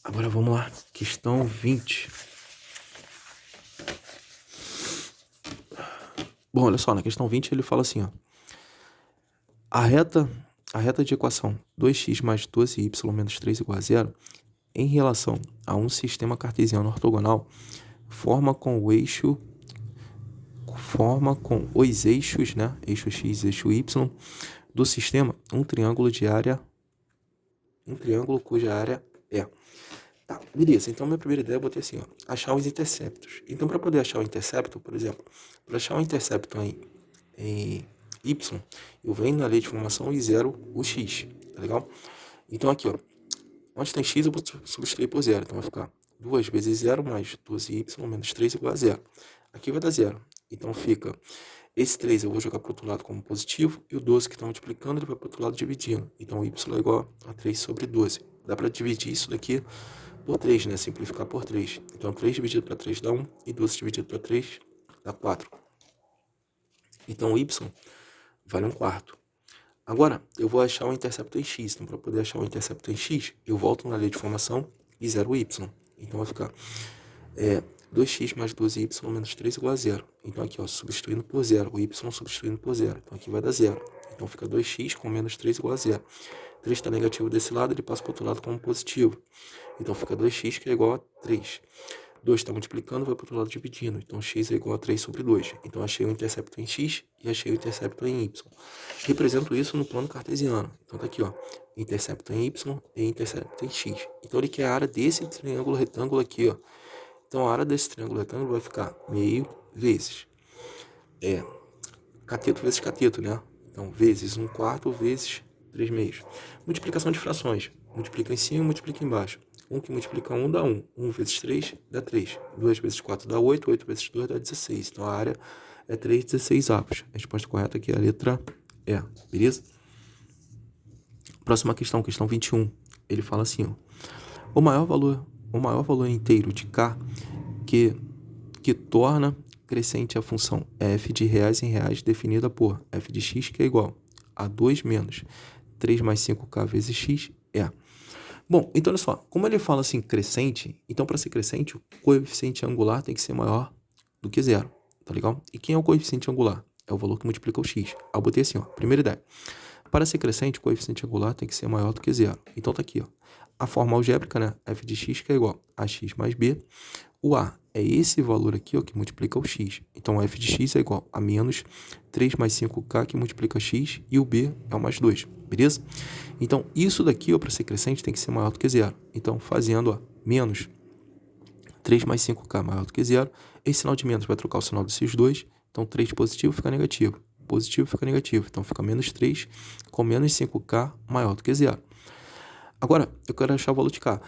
Agora, vamos lá. Questão 20. Bom, olha só, na questão 20 ele fala assim, ó. A reta de equação 2x mais 12y menos 3 igual a 0, em relação a um sistema cartesiano ortogonal, forma com os eixos, né, eixo x, eixo y, do sistema, um triângulo de área um triângulo cuja área é. Tá, beleza. Então, minha primeira ideia eu botei assim, ó, achar os interceptos. Então, para poder achar o intercepto, por exemplo, para achar o intercepto em y, eu venho na lei de formação e zero o x, tá legal? Então, aqui, ó, onde tem x eu vou substituir por zero. Então, vai ficar 2 vezes 0 mais 12y menos 3 igual a zero. Aqui vai dar zero. Então, fica esse 3 eu vou jogar para o outro lado como positivo, e o 12 que está multiplicando, ele vai para o outro lado dividindo. Então, y é igual a 3 sobre 12. Dá para dividir isso daqui por 3, né? Simplificar por 3. Então, 3 dividido para 3 dá 1, e 12 dividido para 3 dá 4. Então, y vale 1/4. Agora, eu vou achar o intercepto em x. Então, para poder achar o intercepto em x, eu volto na lei de formação e zero o y. Então, vai ficar 2x mais 12y menos 3 igual a 0. Então, aqui, ó, substituindo por 0. O y substituindo por 0. Então, aqui vai dar 0. Então, fica 2x com menos 3 igual a 0. 3 está negativo desse lado, ele passa para o outro lado como positivo. Então, fica 2x, que é igual a 3. 2 está multiplicando, vai para o outro lado dividindo. Então, x é igual a 3 sobre 2. Então, achei o intercepto em x e achei o intercepto em y. Represento isso no plano cartesiano. Então, tá aqui, ó, intercepto em y e intercepto em x. Então, ele quer a área desse triângulo retângulo aqui, ó. Então, a área desse triângulo retângulo vai ficar meio vezes cateto vezes cateto, né? Então, vezes 1/4 vezes 3 meios. Multiplicação de frações. Multiplica em cima e multiplica embaixo. 1 que multiplica 1 dá 1. 1 vezes 3 dá 3. 2 vezes 4 dá 8. 8 vezes 2 dá 16. Então, a área é 3/16 avos. A resposta correta aqui é a letra E. Beleza? Próxima questão, questão 21. Ele fala assim, ó. O maior valor inteiro de k que torna crescente a função f de reais em reais definida por f de x, que é igual a 2 menos 3 mais 5k vezes x é. Bom, então olha só, como ele fala assim crescente, então para ser crescente o coeficiente angular tem que ser maior do que zero, tá legal? E quem é o coeficiente angular? É o valor que multiplica o x. Eu botei assim, ó, primeira ideia. Para ser crescente, o coeficiente angular tem que ser maior do que zero. Então tá aqui, ó, a forma algébrica, né, f de x, que é igual a x mais b. O a é esse valor aqui, ó, que multiplica o x. Então, f de x é igual a menos 3 mais 5k, que multiplica x, e o b é o mais 2, beleza? Então, isso daqui, ó, para ser crescente, tem que ser maior do que zero. Então, fazendo, ó, menos 3 mais 5k maior do que zero, esse sinal de menos vai trocar o sinal desses dois. Então, 3 positivo fica negativo. Positivo fica negativo. Então, fica menos 3 com menos 5k maior do que zero. Agora, eu quero achar o valor de k.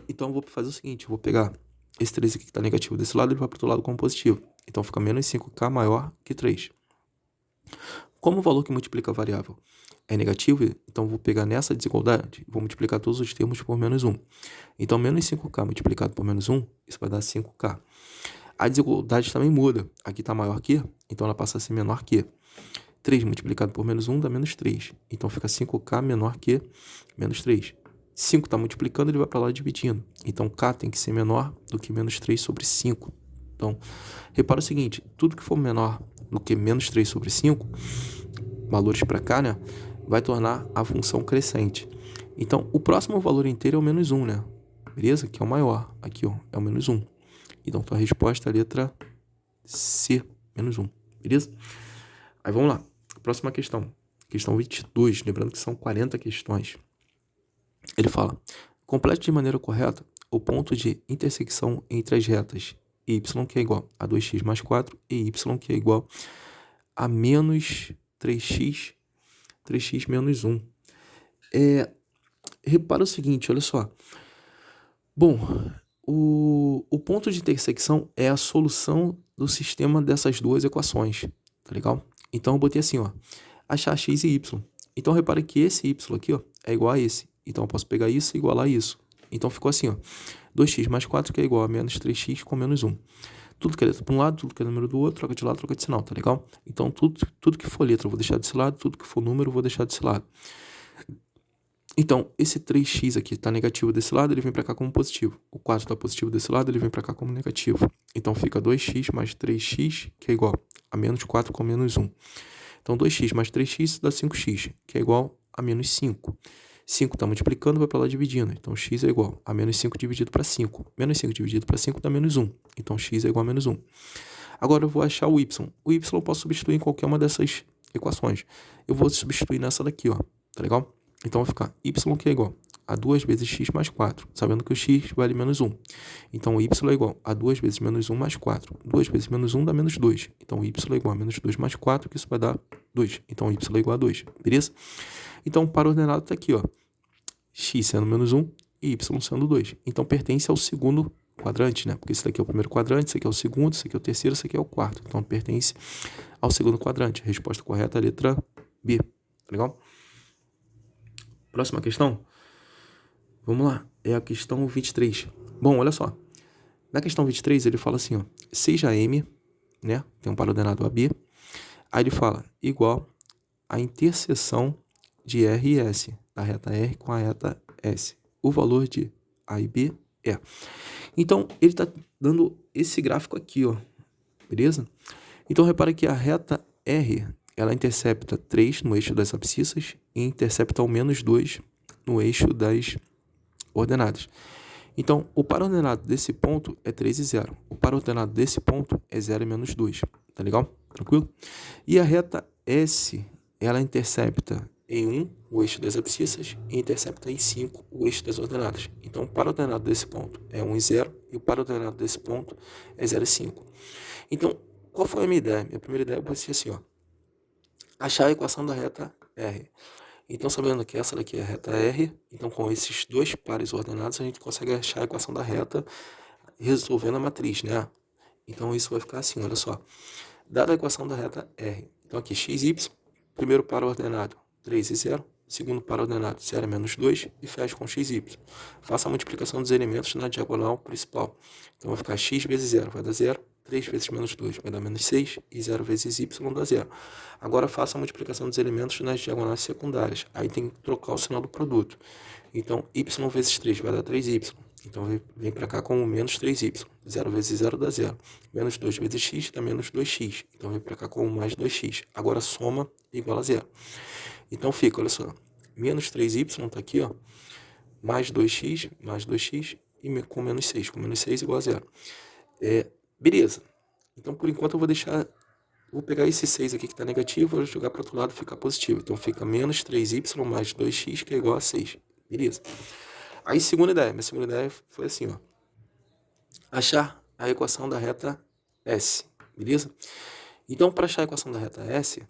Então, eu vou fazer o seguinte, eu vou pegar esse 3 aqui que está negativo desse lado, ele vai para o outro lado como positivo. Então, fica menos 5k maior que 3. Como o valor que multiplica a variável é negativo, então eu vou pegar nessa desigualdade, vou multiplicar todos os termos por menos 1. Então, menos 5k multiplicado por menos 1, isso vai dar 5k. A desigualdade também muda. Aqui está maior que, então ela passa a ser menor que. 3 multiplicado por menos 1 dá menos 3. Então, fica 5k menor que menos 3. 5 está multiplicando, ele vai para lá dividindo. Então, k tem que ser menor do que menos 3 sobre 5. Então, repara o seguinte, tudo que for menor do que menos 3 sobre 5, valores para cá, né, vai tornar a função crescente. Então, o próximo valor inteiro é o menos 1, né? Beleza? Que é o maior. Aqui, ó, é o menos 1. Então, tua resposta é a letra C, menos 1. Beleza? Aí, vamos lá. Próxima questão. Questão 22. Lembrando que são 40 questões. Ele fala, complete de maneira correta o ponto de intersecção entre as retas y, que é igual a 2x mais 4, e y, que é igual a menos 3x menos 1. Repara o seguinte, olha só. Bom, o ponto de intersecção é a solução do sistema dessas duas equações, tá legal? Então, eu botei assim, ó, achar x e y. Então, repara que esse y aqui, ó, é igual a esse. Então, eu posso pegar isso e igualar isso. Então, ficou assim, ó, 2x mais 4, que é igual a menos 3x com menos 1. Tudo que é letra para um lado, tudo que é número do outro, troca de lado, troca de sinal, tá legal? Então, tudo que for letra eu vou deixar desse lado, tudo que for número eu vou deixar desse lado. Então, esse 3x aqui está negativo desse lado, ele vem para cá como positivo. O 4 está positivo desse lado, ele vem para cá como negativo. Então, fica 2x mais 3x, que é igual a menos 4 com menos 1. Então, 2x mais 3x dá 5x, que é igual a menos 5. 5 está multiplicando, vai para lá dividindo. Então, x é igual a menos 5 dividido para 5. Menos 5 dividido para 5 dá menos 1. Então, x é igual a menos 1. Agora, eu vou achar o y. O y eu posso substituir em qualquer uma dessas equações. Eu vou substituir nessa daqui, ó. Tá legal? Então vai ficar y que é igual a 2 vezes x mais 4, sabendo que o x vale menos 1. Então y é igual a 2 vezes menos 1 mais 4. 2 vezes menos 1 dá menos 2. Então y é igual a menos 2 mais 4, que isso vai dar 2. Então y é igual a 2, beleza? Então o par ordenado está aqui, ó. X sendo menos 1 e y sendo 2. Então pertence ao segundo quadrante, né? Porque esse daqui é o primeiro quadrante, esse aqui é o segundo, esse aqui é o terceiro, esse aqui é o quarto. Então pertence ao segundo quadrante. Resposta correta é a letra B. Tá legal? Próxima questão. Vamos lá. É a questão 23. Bom, olha só. Na questão 23, ele fala assim, ó. Seja M, né? Tem um par ordenado AB. Aí ele fala igual a interseção de R e S, da reta R com a reta S. O valor de A e B é. Então, ele está dando esse gráfico aqui, ó. Beleza? Então, repara que a reta R, ela intercepta 3 no eixo das abscissas e intercepta ao menos 2 no eixo das ordenadas. Então, o par ordenado desse ponto é 3 e 0. O par ordenado desse ponto é 0 e menos 2. Tá legal? Tranquilo? E a reta S, ela intercepta em 1 o eixo das abscissas e intercepta em 5 o eixo das ordenadas. Então, o par ordenado desse ponto é 1 e 0 e o par ordenado desse ponto é 0 e 5. Então, qual foi a minha ideia? Minha primeira ideia vai ser assim, ó. Achar a equação da reta R. Então, sabendo que essa daqui é a reta R, então com esses dois pares ordenados, a gente consegue achar a equação da reta resolvendo a matriz, né? Então, isso vai ficar assim, olha só. Dada a equação da reta R, então aqui x, y, primeiro par ordenado 3 e 0, segundo par ordenado 0 e menos 2 e fecha com x, y. Faça a multiplicação dos elementos na diagonal principal. Então, vai ficar x vezes 0, vai dar 0. 3 vezes menos 2 vai dar menos 6 e 0 vezes y dá 0. Agora faça a multiplicação dos elementos nas diagonais secundárias. Aí tem que trocar o sinal do produto. Então, y vezes 3 vai dar 3y. Então, vem para cá com menos 3y. 0 vezes 0 dá 0. Menos 2 vezes x dá menos 2x. Então, vem para cá com mais 2x. Agora, soma igual a 0. Então, fica, olha só. Menos 3y está aqui, ó. Mais 2x e com menos 6. Com menos 6 igual a 0. Beleza. Então, por enquanto, eu vou pegar esse 6 aqui que está negativo, vou jogar para o outro lado e ficar positivo. Então, fica menos 3y mais 2x, que é igual a 6. Beleza. Aí, segunda ideia. Minha segunda ideia foi assim, ó. Achar a equação da reta S. Beleza? Então, para achar a equação da reta S,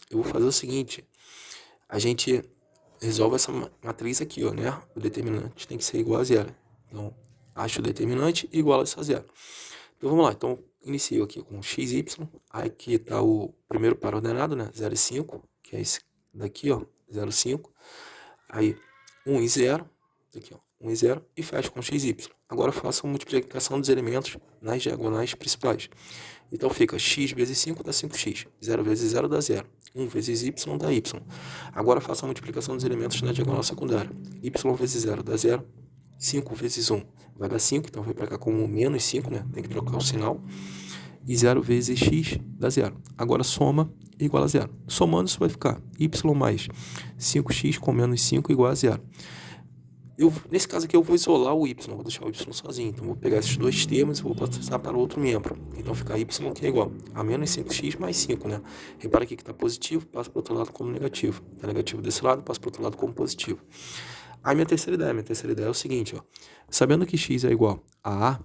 eu vou fazer o seguinte. A gente resolve essa matriz aqui, ó, né? O determinante tem que ser igual a 0. Então, acho o determinante igual a isso a 0. Então, vamos lá. Então, inicio aqui com x, y. Aqui está o primeiro par ordenado, né? 0 e 5, que é esse daqui, ó. 0 e 5. Aí, 1 e 0. Aqui, ó. 1 e 0. E fecho com x, y. Agora, faço a multiplicação dos elementos nas diagonais principais. Então, fica x vezes 5 dá 5x. 0 vezes 0 dá 0. 1 vezes y dá y. Agora, faço a multiplicação dos elementos na diagonal secundária. Y vezes 0 dá 0. 5 vezes 1 vai dar 5, então vai para cá como menos 5, né? Tem que trocar o sinal. E 0 vezes x dá 0. Agora soma igual a 0. Somando, isso vai ficar y mais 5x com menos 5 igual a 0. Nesse caso aqui eu vou isolar o y, vou deixar o y sozinho. Então vou pegar esses dois termos e vou passar para o outro membro. Então fica y que é igual a menos 5x mais 5, né? Repara aqui que está positivo, passa para o outro lado como negativo. Está negativo desse lado, passa para o outro lado como positivo. Aí minha terceira ideia é o seguinte, ó. Sabendo que x é igual a A,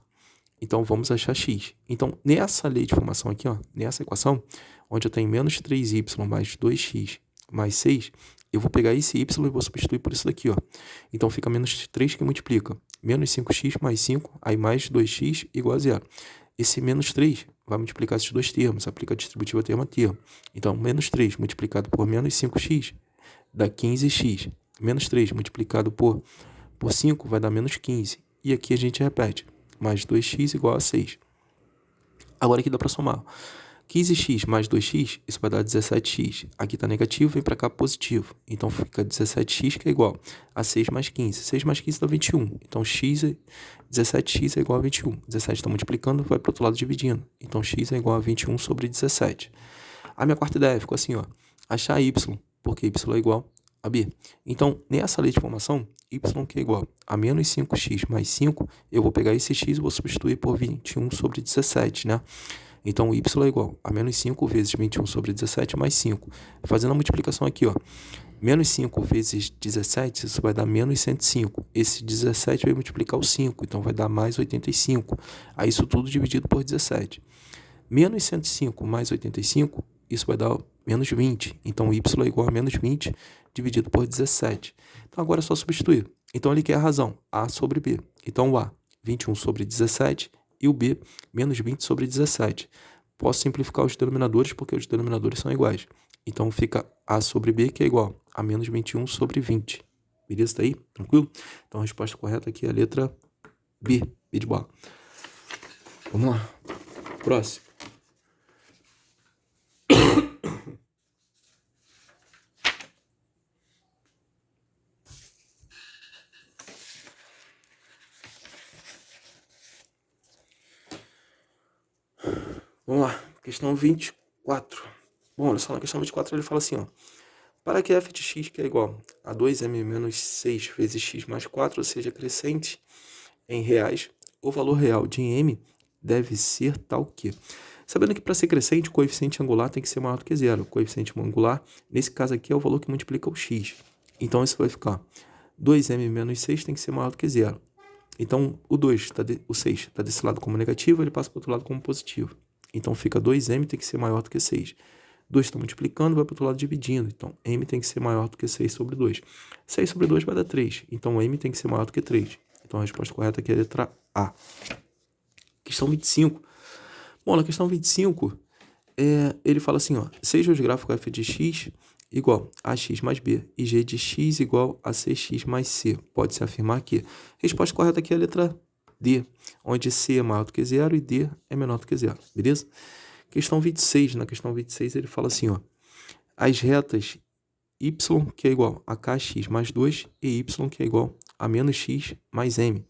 então vamos achar x. Então, nessa lei de formação aqui, ó, nessa equação, onde eu tenho menos 3y mais 2x mais 6, eu vou pegar esse y e vou substituir por isso daqui, ó. Então, fica menos 3 que multiplica. Menos 5x mais 5, aí mais 2x igual a 0. Esse menos 3 vai multiplicar esses dois termos, aplica a distributiva termo a termo. Então, menos 3 multiplicado por menos 5x dá 15x. Menos 3 multiplicado por 5 vai dar menos 15. E aqui a gente repete. Mais 2x igual a 6. Agora aqui dá para somar. 15x mais 2x, isso vai dar 17x. Aqui está negativo, vem para cá positivo. Então fica 17x que é igual a 6 mais 15. 6 mais 15 dá 21. Então 17x é igual a 21. 17 está multiplicando, vai para o outro lado dividindo. Então x é igual a 21 sobre 17. A minha quarta ideia ficou assim, ó. Achar y, porque y é igual a b. Então, nessa lei de formação, y que é igual a menos 5x mais 5, eu vou pegar esse x e vou substituir por 21 sobre 17, né? Então, y é igual a menos 5 vezes 21 sobre 17 mais 5. Fazendo a multiplicação aqui, ó. Menos 5 vezes 17, isso vai dar menos 105. Esse 17 vai multiplicar o 5, então vai dar mais 85. Aí isso tudo dividido por 17. Menos 105 mais 85, isso vai dar menos 20. Então, y é igual a menos 20 dividido por 17. Então, agora é só substituir. Então, ele quer a razão, a sobre b. Então, o a, 21 sobre 17, e o b, menos 20 sobre 17. Posso simplificar os denominadores, porque os denominadores são iguais. Então, fica a sobre b, que é igual a menos 21 sobre 20. Beleza? Tá aí? Tranquilo? Então, a resposta correta aqui é a letra B. B de bola. Vamos lá. Próximo. Vamos lá, questão 24. Bom, olha só, na questão 24 ele fala assim, ó. Para que f de x, que é igual a 2m menos 6 vezes x mais 4, seja crescente em reais, o valor real de m deve ser tal que... Sabendo que para ser crescente, o coeficiente angular tem que ser maior do que zero. O coeficiente angular, nesse caso aqui, é o valor que multiplica o x. Então, isso vai ficar 2m menos 6 tem que ser maior do que zero. Então, o 6 está desse lado como negativo, ele passa para o outro lado como positivo. Então, fica 2m tem que ser maior do que 6. 2 está multiplicando, vai para o outro lado dividindo. Então, m tem que ser maior do que 6 sobre 2. 6 sobre 2 vai dar 3. Então, m tem que ser maior do que 3. Então, a resposta correta aqui é a letra A. Questão 25. Bom, na questão 25, ele fala assim, ó. Seja os gráficos f de x igual a x mais b e g de x igual a cx mais c. Pode-se afirmar que... Resposta correta aqui é a letra D, onde c é maior do que zero e d é menor do que zero. Beleza? Questão 26. Na questão 26, ele fala assim, ó. As retas y, que é igual a kx mais 2, e y, que é igual a menos x mais m,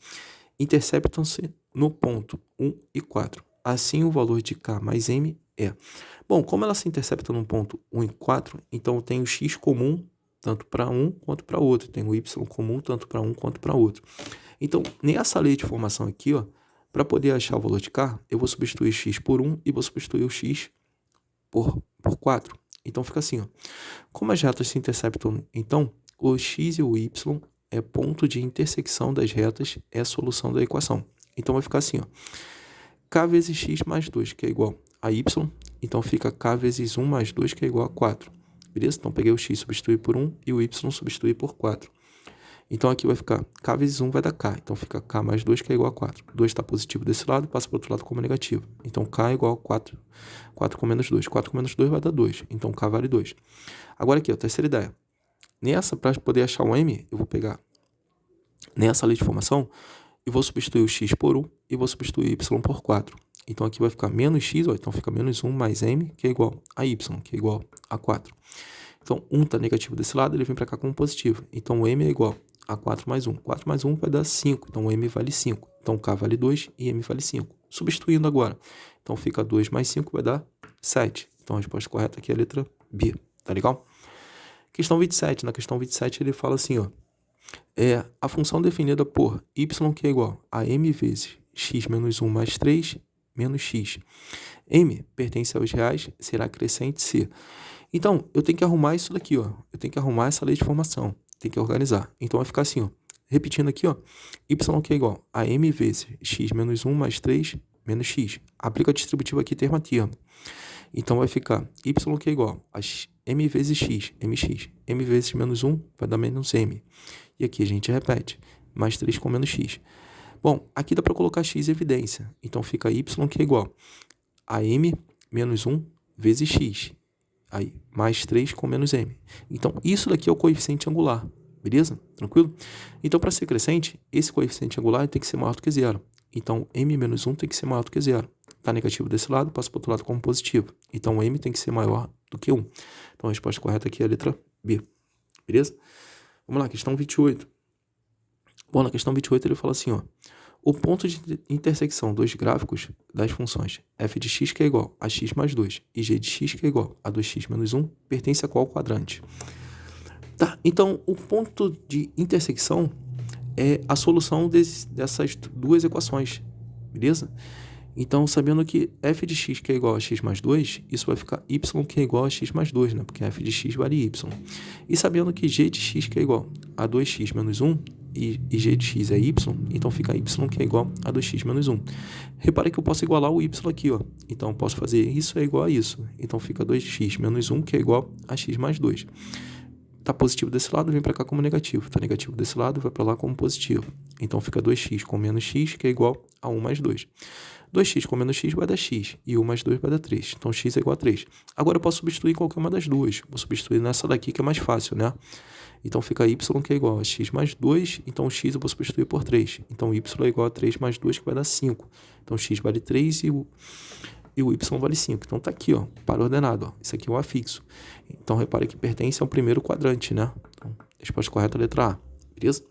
interceptam-se no ponto 1 e 4. Assim, o valor de k mais m é... Bom, como ela se intercepta no ponto 1 e 4, então eu tenho o x comum tanto para um quanto para outro. Tenho o y comum tanto para um quanto para outro. Então, nessa lei de formação aqui, ó, para poder achar o valor de k, eu vou substituir x por 1 e vou substituir o x por 4. Então, fica assim, ó. Como as retas se interceptam, então, o x e o y é ponto de intersecção das retas, é a solução da equação. Então, vai ficar assim, ó. K vezes x mais 2, que é igual a y. Então, fica k vezes 1 mais 2, que é igual a 4. Beleza? Então, peguei o x, substituí por 1 e o y substituí por 4. Então, aqui vai ficar k vezes 1 vai dar k. Então, fica k mais 2, que é igual a 4. 2 está positivo desse lado, passa para o outro lado como negativo. Então, k é igual a 4. 4 com menos 2. 4 com menos 2 vai dar 2. Então, k vale 2. Agora aqui, ó, terceira ideia. Nessa, para poder achar o m, eu vou pegar nessa lei de formação e vou substituir o x por 1 e vou substituir y por 4. Então, aqui vai ficar menos x, ó, então fica menos 1 mais m, que é igual a y, que é igual a 4. Então, 1 está negativo desse lado, ele vem para cá como positivo. Então, o m é igual a 4 mais 1. 4 mais 1 vai dar 5. Então, o m vale 5. Então, k vale 2 e m vale 5. Substituindo agora. Então, fica 2 mais 5 vai dar 7. Então, a resposta correta aqui é a letra B. Tá legal? Questão 27. Na questão 27, ele fala assim, ó. A função definida por y, que é igual a m vezes x menos 1 mais 3 menos x. M pertence aos reais, será crescente C. Então, eu tenho que arrumar isso daqui, ó. Eu tenho que arrumar essa lei de formação. Tem que organizar. Então, vai ficar assim, ó. Repetindo aqui, ó. Y que é igual a m vezes x menos 1 mais 3 menos x. Aplica a distributiva aqui termo a termo. Então, vai ficar y que é igual a m vezes x, mx. M vezes menos 1 vai dar menos m. E aqui a gente repete. Mais 3 com menos x. Bom, aqui dá para colocar x em evidência. Então, fica y que é igual a m menos 1 vezes x. Aí, mais 3 com menos m. Então, isso daqui é o coeficiente angular. Beleza? Tranquilo? Então, para ser crescente, esse coeficiente angular tem que ser maior do que zero. Então, m menos 1 tem que ser maior do que zero. Está negativo desse lado, passa para o outro lado como positivo. Então, m tem que ser maior do que 1. Então, a resposta correta aqui é a letra B. Beleza? Vamos lá, questão 28. Bom, na questão 28 ele fala assim, ó. O ponto de intersecção dos gráficos das funções f de x, que é igual a x mais 2, e g de x, que é igual a 2x menos 1, pertence a qual quadrante? Tá, então, o ponto de intersecção é a solução dessas duas equações, beleza? Então, sabendo que f de x que é igual a x mais 2, isso vai ficar y que é igual a x mais 2, né? Porque f de x vale y. E sabendo que g de x que é igual a 2x menos 1, e g de x é y, então fica y que é igual a 2x menos 1. Repare que eu posso igualar o y aqui, ó. Então, eu posso fazer isso é igual a isso. Então, fica 2x menos 1, que é igual a x mais 2. Tá positivo desse lado, vem para cá como negativo. Tá negativo desse lado, vai para lá como positivo. Então, fica 2x com menos x, que é igual a 1 mais 2. 2x com menos x vai dar x, e 1 mais 2 vai dar 3. Então, x é igual a 3. Agora, eu posso substituir qualquer uma das duas. Vou substituir nessa daqui, que é mais fácil, né? Então, fica y, que é igual a x mais 2. Então, x eu vou substituir por 3. Então, y é igual a 3 mais 2, que vai dar 5. Então, x vale 3 e o y vale 5. Então, tá aqui, ó, para ordenado. Ó. Isso aqui é um afixo. Então, repare que pertence ao primeiro quadrante, né? Então, resposta correta é a letra A. Beleza?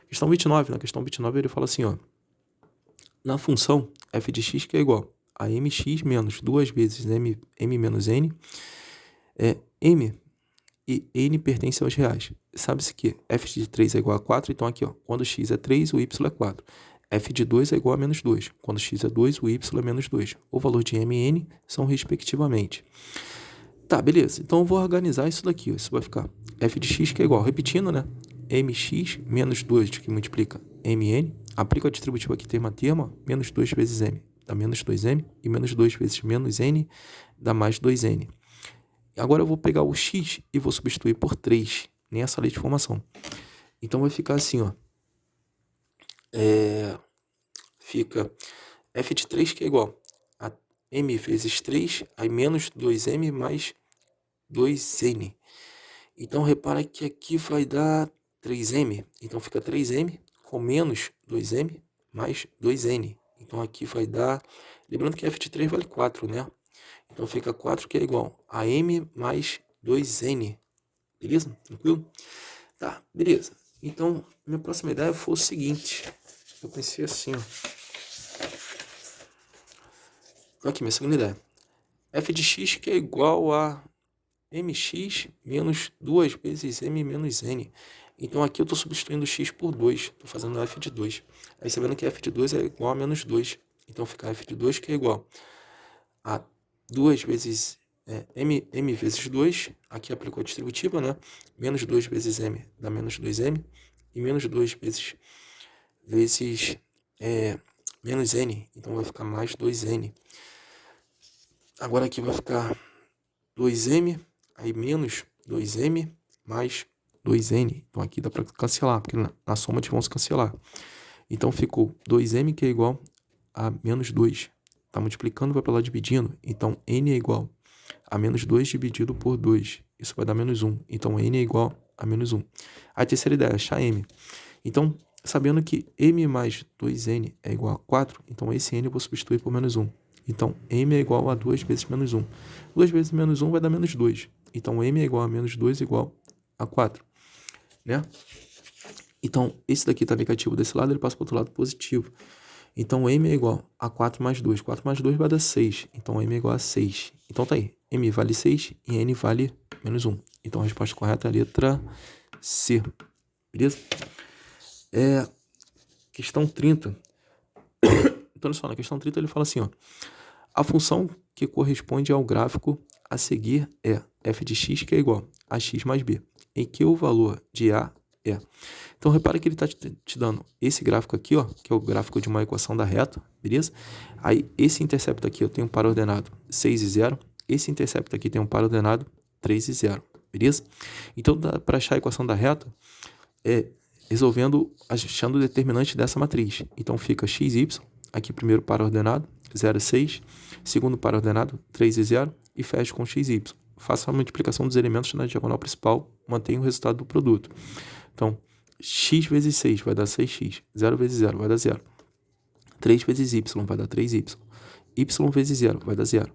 Questão 29. Na questão 29, ele fala assim, ó. Na função f de x que é igual a mx menos 2 vezes m menos n, m e n pertencem aos reais. Sabe-se que f de 3 é igual a 4, então aqui, ó, quando x é 3, o y é 4. f de 2 é igual a menos 2. Quando x é 2, o y é menos 2. O valor de m e n são respectivamente. Tá, beleza. Então eu vou organizar isso daqui. Ó. Isso vai ficar f de x que é igual, repetindo, né? mx menos 2, que multiplica mn. Aplica o distributivo aqui termo a termo, ó, menos 2 vezes m dá menos 2m, e menos 2 vezes menos n dá mais 2n. Agora eu vou pegar o x e vou substituir por 3 nessa lei de formação. Então vai ficar assim, ó. Fica f de 3 que é igual a m vezes 3, aí menos 2m mais 2n. Então repara que aqui vai dar 3m. Então fica 3m com menos 2m mais 2n. Então aqui vai dar... Lembrando que f de 3 vale 4, né? Então fica 4 que é igual a m mais 2n. Beleza? Tranquilo? Tá, beleza. Então, minha próxima ideia foi o seguinte. Eu pensei assim, ó. Aqui, minha segunda ideia. f de x que é igual a mx menos 2 vezes m menos n. Então, aqui eu estou substituindo x por 2. Estou fazendo f de 2. Aí, sabendo que f de 2 é igual a menos 2. Então, fica f de 2 que é igual a 2 vezes m vezes 2. Aqui aplicou a distributiva, né? Menos 2 vezes m dá menos 2m. E menos 2 vezes menos n. Então, vai ficar mais 2n. Agora, aqui vai ficar 2m, aí menos 2m mais 2n. Então, aqui dá para cancelar, porque na soma eles vão se cancelar. Então, ficou 2m que é igual a menos 2. Está multiplicando, vai para lá dividindo. Então, n é igual a menos 2 dividido por 2. Isso vai dar menos 1. Então, n é igual a menos 1. A terceira ideia é achar m. Então, sabendo que m mais 2n é igual a 4, então esse n eu vou substituir por menos 1. Então, m é igual a 2 vezes menos 1. 2 vezes menos 1 vai dar menos 2. Então, m é igual a menos 2 igual a 4. Né? Então, esse daqui está negativo desse lado, ele passa para o outro lado positivo. Então, m é igual a 4 mais 2. 4 mais 2 vai dar 6. Então, m é igual a 6. Então, tá aí. m vale 6 e n vale menos 1. Então, a resposta correta é a letra C. Beleza? Questão 30. Então, olha só, na questão 30 ele fala assim, ó. A função que corresponde ao gráfico a seguir é f de x que é igual a x mais b, em que o valor de a é. Então, repara que ele está te dando esse gráfico aqui, ó, que é o gráfico de uma equação da reta, beleza? Aí, esse intercepto aqui eu tenho um par ordenado 6 e 0. Esse intercepto aqui tem um par ordenado 3 e 0, beleza? Então, para achar a equação da reta, achando o determinante dessa matriz. Então, fica xy, aqui primeiro par ordenado, 0 e 6. Segundo par ordenado, 3 e 0. E fecho com xy. Faça a multiplicação dos elementos na diagonal principal, mantenha o resultado do produto. Então, x vezes 6 vai dar 6x. 0 vezes 0 vai dar 0. 3 vezes y vai dar 3y. Y vezes 0 vai dar 0.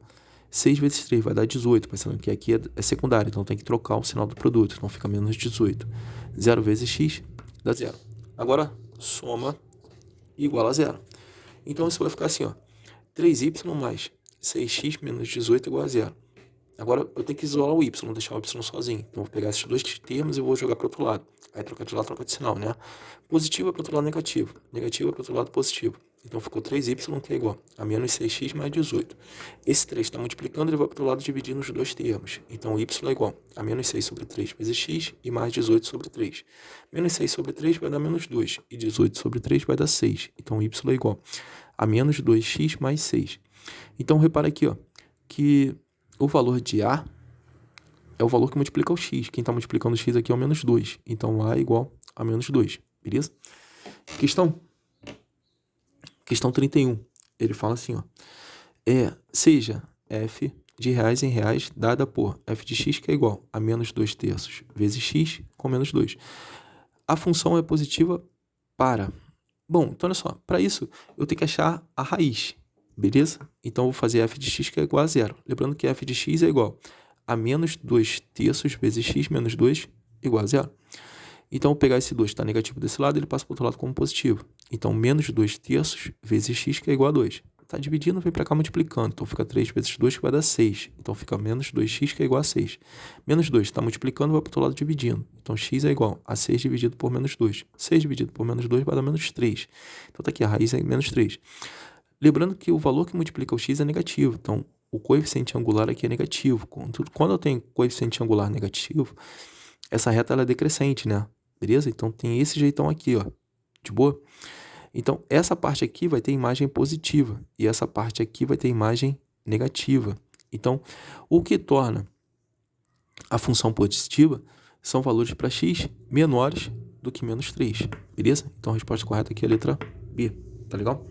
6 vezes 3 vai dar 18, pensando que aqui é secundário, então tem que trocar o sinal do produto, então fica menos 18. 0 vezes x dá 0. Agora, soma igual a 0. Então, isso vai ficar assim, ó. 3y mais 6x menos 18 igual a 0. Agora eu tenho que isolar o y, deixar o y sozinho. Então eu vou pegar esses dois termos e vou jogar para o outro lado. Aí trocar de lado, troca de sinal, né? Positivo é para o outro lado negativo. Negativo é para o outro lado positivo. Então ficou 3y, que é igual a menos 6x mais 18. Esse 3 está multiplicando, ele vai para o lado dividindo os dois termos. Então y é igual a menos 6 sobre 3 vezes x e mais 18 sobre 3. Menos 6 sobre 3 vai dar menos 2. E 18 sobre 3 vai dar 6. Então y é igual a menos 2x mais 6. Então repara aqui, ó, que o valor de A é o valor que multiplica o x. Quem está multiplicando o x aqui é o menos 2. Então A é igual a menos 2. Beleza? Questão 31. Ele fala assim, ó. Seja f de reais em reais dada por f de x, que é igual a menos 2 terços vezes x com menos 2. A função é positiva para... Bom, então olha só. Para isso, eu tenho que achar a raiz. Beleza? Então, eu vou fazer f de x, que é igual a zero. Lembrando que f de x é igual a menos 2 terços vezes x menos 2 igual a zero. Então, eu vou pegar esse 2 que está negativo desse lado, ele passa para o outro lado como positivo. Então, menos 2 terços vezes x, que é igual a 2. Está dividindo, vem para cá multiplicando. Então, fica 3 vezes 2, que vai dar 6. Então, fica menos 2x, que é igual a 6. Menos 2 está multiplicando, vai para o outro lado dividindo. Então, x é igual a 6 dividido por menos 2. 6 dividido por menos 2 vai dar menos 3. Então, está aqui, a raiz é menos 3. Lembrando que o valor que multiplica o x é negativo. Então, o coeficiente angular aqui é negativo. Quando eu tenho coeficiente angular negativo, essa reta ela é decrescente, né? Beleza? Então, tem esse jeitão aqui, ó. De boa? Então, essa parte aqui vai ter imagem positiva. E essa parte aqui vai ter imagem negativa. Então, o que torna a função positiva são valores para x menores do que menos 3. Beleza? Então, a resposta correta aqui é a letra B. Tá legal?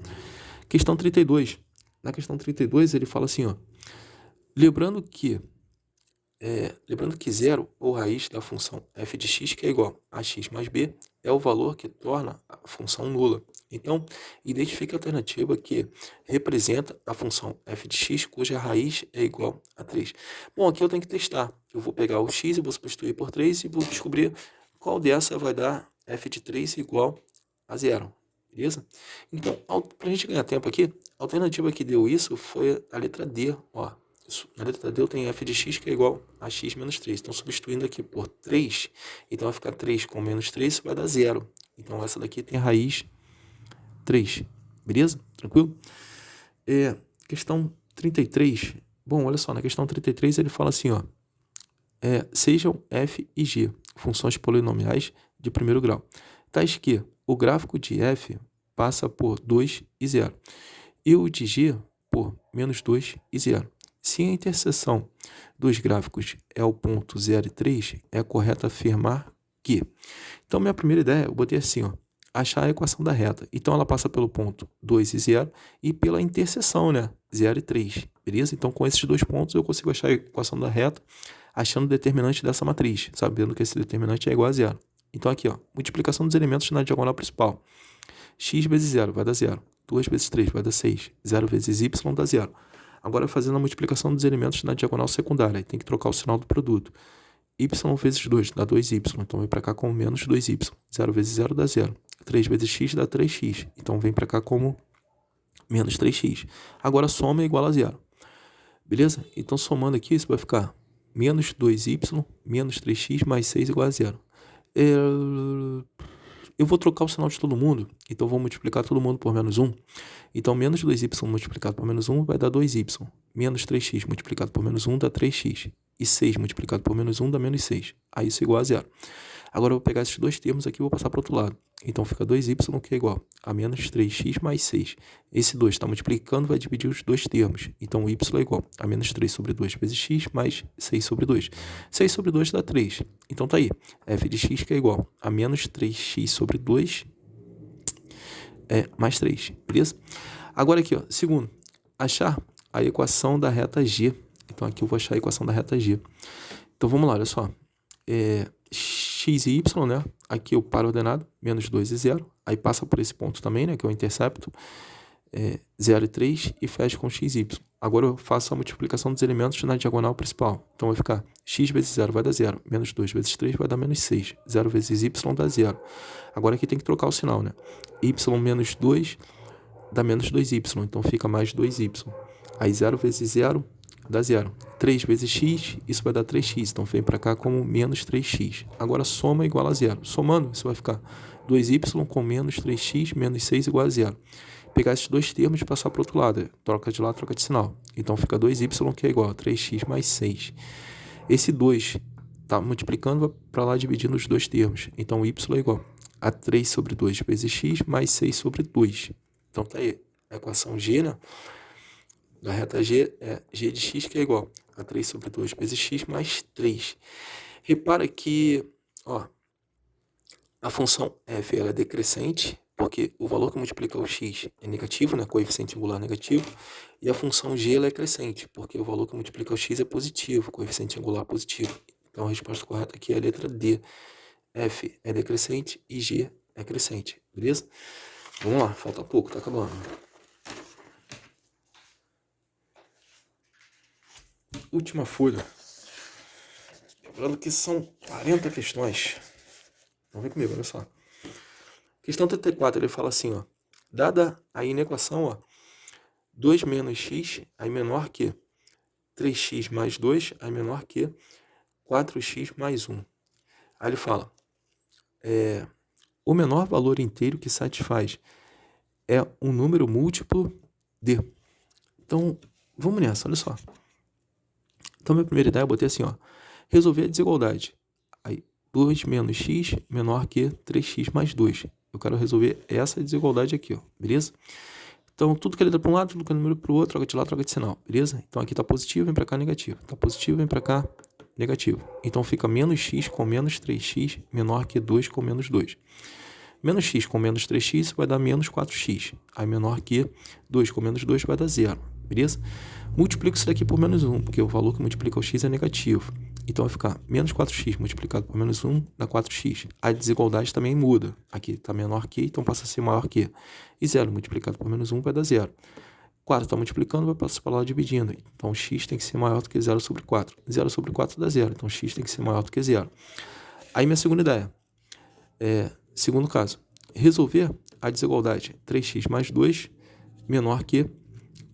Questão 32. Na questão 32, ele fala assim, ó. Lembrando que zero, ou raiz da função f de x, que é igual a x mais b, é o valor que torna a função nula. Então, identifique a alternativa que representa a função f de x, cuja raiz é igual a 3. Bom, aqui eu tenho que testar. Eu vou pegar o x e vou substituir por 3 e vou descobrir qual dessa vai dar f de 3 igual a zero. Beleza? Então, para a gente ganhar tempo aqui, a alternativa que deu isso foi a letra D. Ó, na letra D eu tenho f de x, que é igual a x menos 3. Então, substituindo aqui por 3, então vai ficar 3 com menos 3, isso vai dar 0. Então, essa daqui tem raiz 3. Beleza? Tranquilo? Questão 33. Bom, olha só, na questão 33 ele fala assim, ó. Sejam f e g funções polinomiais de primeiro grau. Tais que o gráfico de f passa por 2 e 0. E o de g por menos 2 e 0. Se a interseção dos gráficos é o ponto 0 e 3, é correto afirmar que... Então, minha primeira ideia, eu botei assim, ó. Achar a equação da reta. Então, ela passa pelo ponto 2 e 0 e pela interseção, né? 0 e 3. Beleza? Então, com esses dois pontos, eu consigo achar a equação da reta achando o determinante dessa matriz, sabendo que esse determinante é igual a 0. Então, aqui, ó, multiplicação dos elementos na diagonal principal. X vezes 0 vai dar 0. 2 vezes 3 vai dar 6. 0 vezes y dá 0. Agora, fazendo a multiplicação dos elementos na diagonal secundária, tem que trocar o sinal do produto. Y vezes 2 dá 2y, então vem para cá como menos 2y. 0 vezes 0 dá 0. 3 vezes x dá 3x, então vem para cá como menos 3x. Agora, soma é igual a 0. Beleza? Então, somando aqui, isso vai ficar menos 2y, menos 3x mais 6 igual a 0. Eu vou trocar o sinal de todo mundo, então vou multiplicar todo mundo por menos 1. Então, menos 2y multiplicado por menos 1 vai dar 2y. Menos 3x multiplicado por menos 1 dá 3x. E 6 multiplicado por menos 1 dá menos 6. Aí isso é igual a 0. Agora eu vou pegar esses dois termos aqui e vou passar para o outro lado. Então fica 2y, que é igual a menos 3x mais 6. Esse 2 está multiplicando, vai dividir os dois termos. Então y é igual a menos 3 sobre 2 vezes x mais 6 sobre 2. 6 sobre 2 dá 3. Então tá aí. F de x, que é igual a menos 3x sobre 2 mais 3. Beleza? Agora aqui, ó, segundo, achar a equação da reta g. Então aqui eu vou achar a equação da reta g. Então vamos lá, olha só. X e y, né? Aqui eu paro ordenado, menos 2 e 0. Aí passa por esse ponto também, né? Que é o intercepto. 0 e 3 e fecha com x e y. Agora eu faço a multiplicação dos elementos na diagonal principal. Então vai ficar x vezes 0 vai dar 0. Menos 2 vezes 3 vai dar menos 6. 0 vezes y dá 0. Agora aqui tem que trocar o sinal, né? Y menos 2 dá menos 2y. Então fica mais 2y. Aí 0 vezes 0, dá zero. 3 vezes x, isso vai dar 3x. Então, vem para cá como menos 3x. Agora, soma igual a zero. Somando, isso vai ficar 2y com menos 3x menos 6 igual a zero. Pegar esses dois termos e passar para o outro lado. Troca de lá, troca de sinal. Então, fica 2y, que é igual a 3x mais 6. Esse 2 está multiplicando para lá, dividindo os dois termos. Então, y é igual a 3 sobre 2 vezes x mais 6 sobre 2. Então, tá aí. A equação G, né? Da reta G é g de x, que é igual a 3 sobre 2 vezes x mais 3. Repara que, ó, a função f ela é decrescente, porque o valor que multiplica o x é negativo, né? Coeficiente angular negativo. E a função g ela é crescente, porque o valor que multiplica o x é positivo, coeficiente angular positivo. Então, a resposta correta aqui é a letra D. F é decrescente e g é crescente, beleza? Vamos lá, falta pouco, tá acabando. Última folha. Lembrando que são 40 questões. Vamos ver comigo, olha só. Questão 34, ele fala assim, ó. Dada aí na equação, ó, 2 menos x, aí menor que 3x mais 2, aí menor que 4x mais 1. Aí ele fala, o menor valor inteiro que satisfaz é um número múltiplo de. Então, vamos nessa, olha só. Então, minha primeira ideia, eu botei assim, ó. Resolver a desigualdade. Aí, 2 menos x menor que 3x mais 2. Eu quero resolver essa desigualdade aqui, ó. Beleza? Então, tudo que é letra para um lado, tudo que é número para o outro, troca de lá, troca de sinal. Beleza? Então, aqui tá positivo, vem para cá negativo. Tá positivo, vem para cá negativo. Então, fica menos x com menos 3x menor que 2 com menos 2. Menos x com menos 3x vai dar menos 4x. Aí, menor que 2 com menos 2 vai dar 0. Beleza? Multiplico isso daqui por menos 1, porque o valor que multiplica o x é negativo. Então, vai ficar menos 4x multiplicado por menos 1 dá 4x. A desigualdade também muda. Aqui está menor que, então passa a ser maior que. E 0 multiplicado por menos 1 vai dar 0. 4 está multiplicando, vai passar para lá dividindo. Então, x tem que ser maior do que 0 sobre 4. 0 sobre 4 dá 0. Então, x tem que ser maior do que 0. Aí, minha segunda ideia. Segundo caso. Resolver a desigualdade 3x mais 2 menor que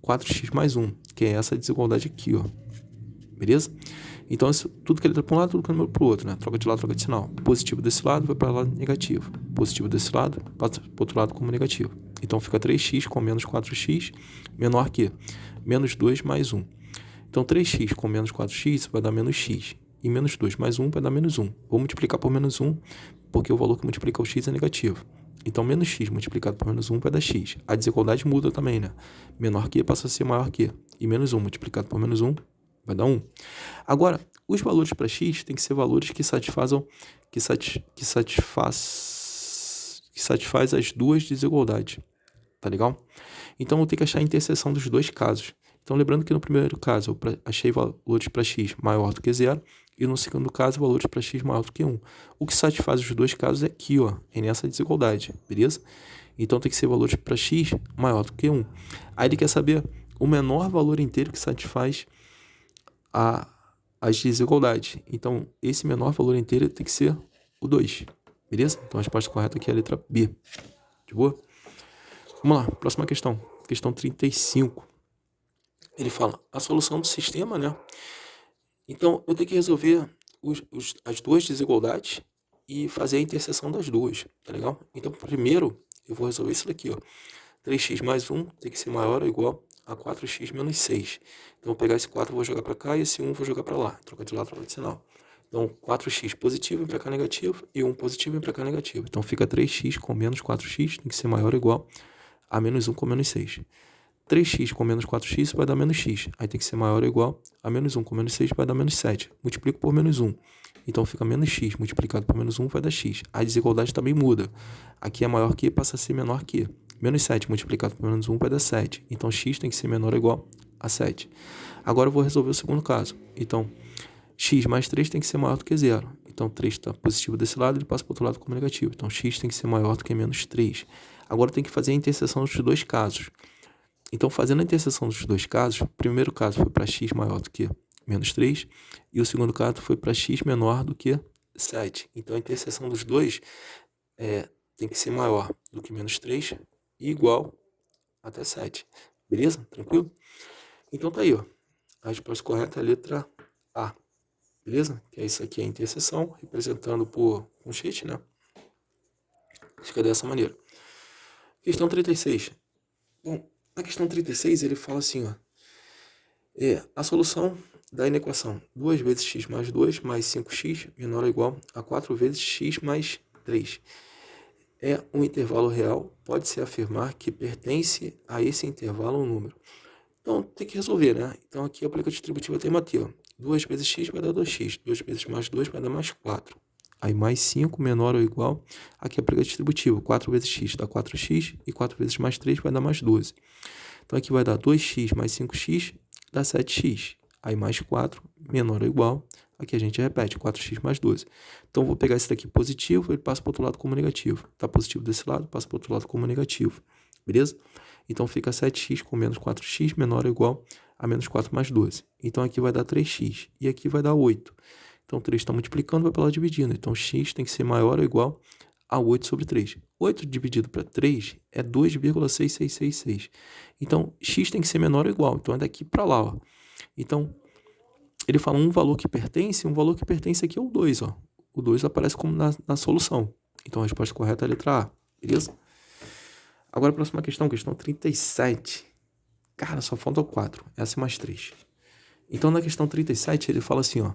4x mais 1, que é essa desigualdade aqui, ó. Beleza? Então, isso, tudo que é letra para um lado, tudo que é número para o outro, né? Troca de lado, troca de sinal. Positivo desse lado vai para lá negativo. Positivo desse lado, passa para o outro lado como negativo. Então, fica 3x com menos 4x menor que menos 2 mais 1. Então, 3x com menos 4x vai dar menos x. E menos 2 mais 1 vai dar menos 1. Vou multiplicar por menos 1, porque o valor que multiplica o x é negativo. Então, menos x multiplicado por menos 1 vai dar x. A desigualdade muda também, né? Menor que passa a ser maior que. E menos 1 multiplicado por menos 1 vai dar 1. Agora, os valores para x tem que ser valores que satisfaz as duas desigualdades. Tá legal? Então, eu tenho que achar a interseção dos dois casos. Então, lembrando que no primeiro caso, eu achei valores para x maior do que 0. E no segundo caso, valores para x maior do que 1. O que satisfaz os dois casos é aqui, ó. É nessa desigualdade, beleza? Então, tem que ser valores para x maior do que 1. Aí, ele quer saber o menor valor inteiro que satisfaz as desigualdades. Então, esse menor valor inteiro tem que ser o 2. Beleza? Então, a resposta correta aqui é a letra B. De boa? Vamos lá, próxima questão. Questão 35. Ele fala a solução do sistema, né? Então, eu tenho que resolver as duas desigualdades e fazer a interseção das duas, tá legal? Então, primeiro, eu vou resolver isso daqui, ó. 3x mais 1 tem que ser maior ou igual a 4x menos 6. Então, vou pegar esse 4 e vou jogar para cá e esse 1 vou jogar para lá. Troca de lá, troca de sinal. Então, 4x positivo vem para cá negativo e 1 positivo vem para cá negativo. Então, fica 3x com menos 4x tem que ser maior ou igual a menos 1 com menos 6. 3x com menos 4x vai dar menos x. Aí tem que ser maior ou igual a menos 1 com menos 6 vai dar menos 7. Multiplico por menos 1. Então fica menos x multiplicado por menos 1 vai dar x. A desigualdade também muda. Aqui é maior que passa a ser menor que. Menos 7 multiplicado por menos 1 vai dar 7. Então x tem que ser menor ou igual a 7. Agora eu vou resolver o segundo caso. Então x mais 3 tem que ser maior do que 0. Então 3 está positivo desse lado, ele passa para o outro lado como negativo. Então x tem que ser maior do que menos 3. Agora tem que fazer a interseção dos dois casos. Então, fazendo a interseção dos dois casos, o primeiro caso foi para x maior do que menos 3 e o segundo caso foi para x menor do que 7. Então, a interseção dos dois tem que ser maior do que menos 3 e igual até 7. Beleza? Tranquilo? Então, tá aí, ó. A resposta correta é a letra A. Beleza? Que é isso aqui, a interseção, representando por um sheet, né? Fica dessa maneira. Questão 36. Bom, na questão 36 ele fala assim, ó. A solução da inequação 2 vezes x mais 2 mais 5x menor ou igual a 4 vezes x mais 3. É um intervalo real, pode-se afirmar que pertence a esse intervalo um número. Então, tem que resolver, né? Então, aqui aplica a distributiva tem aqui, ó. 2 vezes x vai dar 2x. 2 vezes mais 2 vai dar mais 4. Aí, mais 5 menor ou igual. Aqui aplica a distributiva. 4 vezes x dá 4x. E 4 vezes mais 3 vai dar mais 12. Então, aqui vai dar 2x mais 5x dá 7x. Aí, mais 4 menor ou igual. Aqui a gente repete, 4x mais 12. Então, vou pegar esse daqui positivo, ele passa para o outro lado como negativo. Está positivo desse lado, passa para o outro lado como negativo. Beleza? Então, fica 7x com menos 4x menor ou igual a menos 4 mais 12. Então, aqui vai dar 3x. E aqui vai dar 8. Então, 3 está multiplicando, vai para lá dividindo. Então, x tem que ser maior ou igual a 8 sobre 3. 8 dividido para 3 é 2,6666. Então, x tem que ser menor ou igual. Então, é daqui para lá, ó. Então, ele fala um valor que pertence, aqui é o 2, ó. O 2 aparece como na solução. Então, a resposta correta é a letra A. Beleza? Agora a próxima questão, questão 37. Cara, só falta o 4. Essa é mais 3. Então, na questão 37, ele fala assim, ó.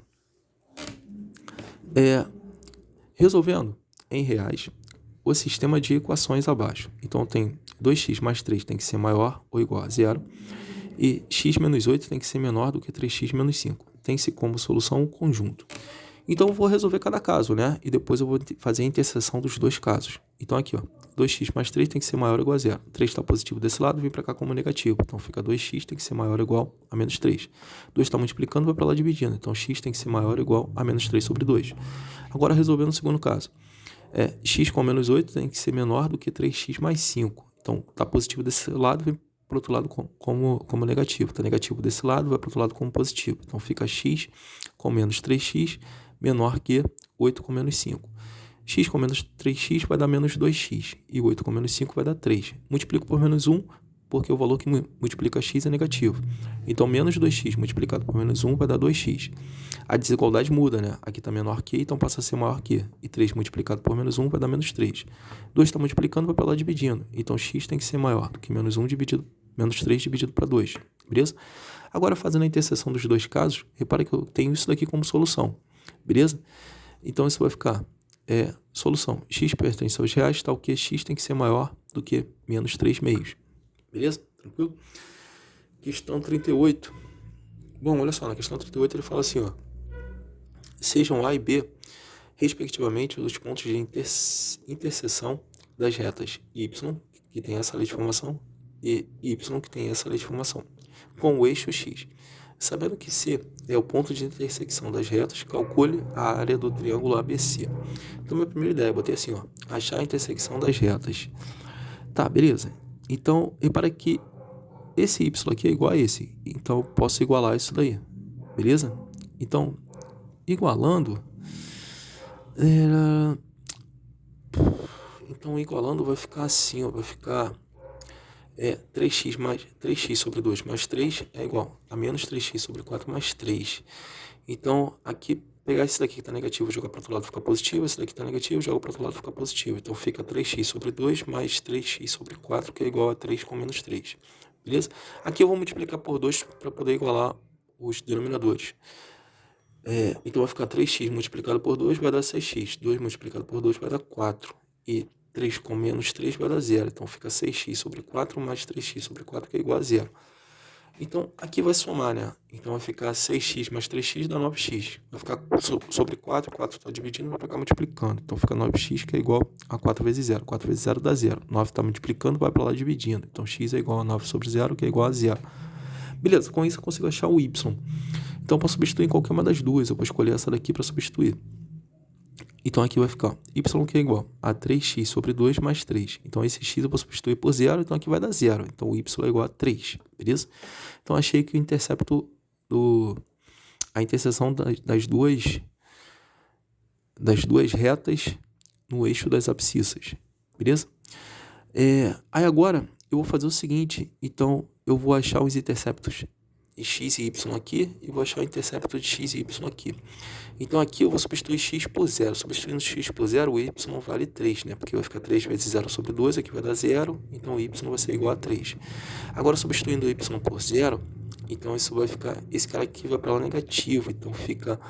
Resolvendo em reais o sistema de equações abaixo. Então, tem 2x mais 3 tem que ser maior ou igual a 0. E x menos 8 tem que ser menor do que 3x menos 5. Tem-se como solução um conjunto. Então, eu vou resolver cada caso, né? E depois eu vou fazer a interseção dos dois casos. Então, aqui, ó. 2x mais 3 tem que ser maior ou igual a 0. 3 está positivo desse lado, vem para cá como negativo. Então, fica 2x tem que ser maior ou igual a menos 3. 2 está multiplicando, vai para lá dividindo. Então, x tem que ser maior ou igual a menos 3 sobre 2. Agora, resolvendo o segundo caso. X com menos 8 tem que ser menor do que 3x mais 5. Então, está positivo desse lado, vem para o outro lado como negativo. Está negativo desse lado, vai para o outro lado como positivo. Então, fica x com menos 3x menor que 8 com menos 5. X com menos 3x vai dar menos 2x. E 8 com menos 5 vai dar 3. Multiplico por menos 1, porque o valor que multiplica x é negativo. Então, menos 2x multiplicado por menos 1 vai dar 2x. A desigualdade muda, né? Aqui está menor que, então passa a ser maior que. E 3 multiplicado por menos 1 vai dar menos 3. 2 está multiplicando, vai para lá dividindo. Então, x tem que ser maior do que menos 1 dividido, menos 3 dividido para 2. Beleza? Agora, fazendo a interseção dos dois casos, repare que eu tenho isso daqui como solução. Beleza? Então, isso vai ficar solução. X pertence aos reais, tal que x tem que ser maior do que menos 3 meios. Beleza? Tranquilo? Questão 38. Bom, olha só, na questão 38 ele fala assim, ó. Sejam A e B, respectivamente, os pontos de interseção das retas y, que tem essa lei de formação, e y, que tem essa lei de formação, com o eixo x. Sabendo que C é o ponto de intersecção das retas, calcule a área do triângulo ABC. Então, minha primeira ideia, eu botei assim, ó, achar a intersecção das retas. Tá, beleza. Então, repara que esse y aqui é igual a esse. Então, eu posso igualar isso daí. Beleza? Então, igualando... Então, igualando vai ficar assim, ó, vai ficar... 3x sobre 2 mais 3 é igual a menos 3x sobre 4 mais 3. Então, aqui, pegar esse daqui que está negativo, jogar para o outro lado, fica positivo. Esse daqui está negativo, joga para o outro lado, fica positivo. Então, fica 3x sobre 2 mais 3x sobre 4, que é igual a 3 com menos 3. Beleza? Aqui eu vou multiplicar por 2 para poder igualar os denominadores. Então, vai ficar 3x multiplicado por 2 vai dar 6x. 2 multiplicado por 2 vai dar 4. E 3 com menos 3 vai dar 0. Então, fica 6x sobre 4 mais 3x sobre 4, que é igual a 0. Então, aqui vai somar, né? Então, vai ficar 6x mais 3x dá 9x. Vai ficar sobre 4, 4 está dividindo, vai ficar multiplicando. Então, fica 9x, que é igual a 4 vezes 0. 4 vezes 0 dá 0. 9 está multiplicando, vai para lá dividindo. Então, x é igual a 9 sobre 0, que é igual a 0. Beleza, com isso eu consigo achar o y. Então, para substituir em qualquer uma das duas, eu vou escolher essa daqui para substituir. Então, aqui vai ficar y, que é igual a 3x sobre 2 mais 3. Então, esse x eu vou substituir por 0, então aqui vai dar 0. Então, o y é igual a 3, beleza? Então, achei que o intercepto a interseção das duas retas no eixo das abscissas, beleza? Aí, agora, eu vou fazer o seguinte. Então, eu vou achar os interceptos x e y aqui e vou achar o intercepto de x e y aqui. Então aqui eu vou substituir x por zero. Substituindo x por zero, o y vale 3, né? Porque vai ficar 3 vezes 0 sobre 2, aqui vai dar 0, então o y vai ser igual a 3. Agora substituindo o y por zero, então isso vai ficar, esse cara aqui vai para lá negativo, então fica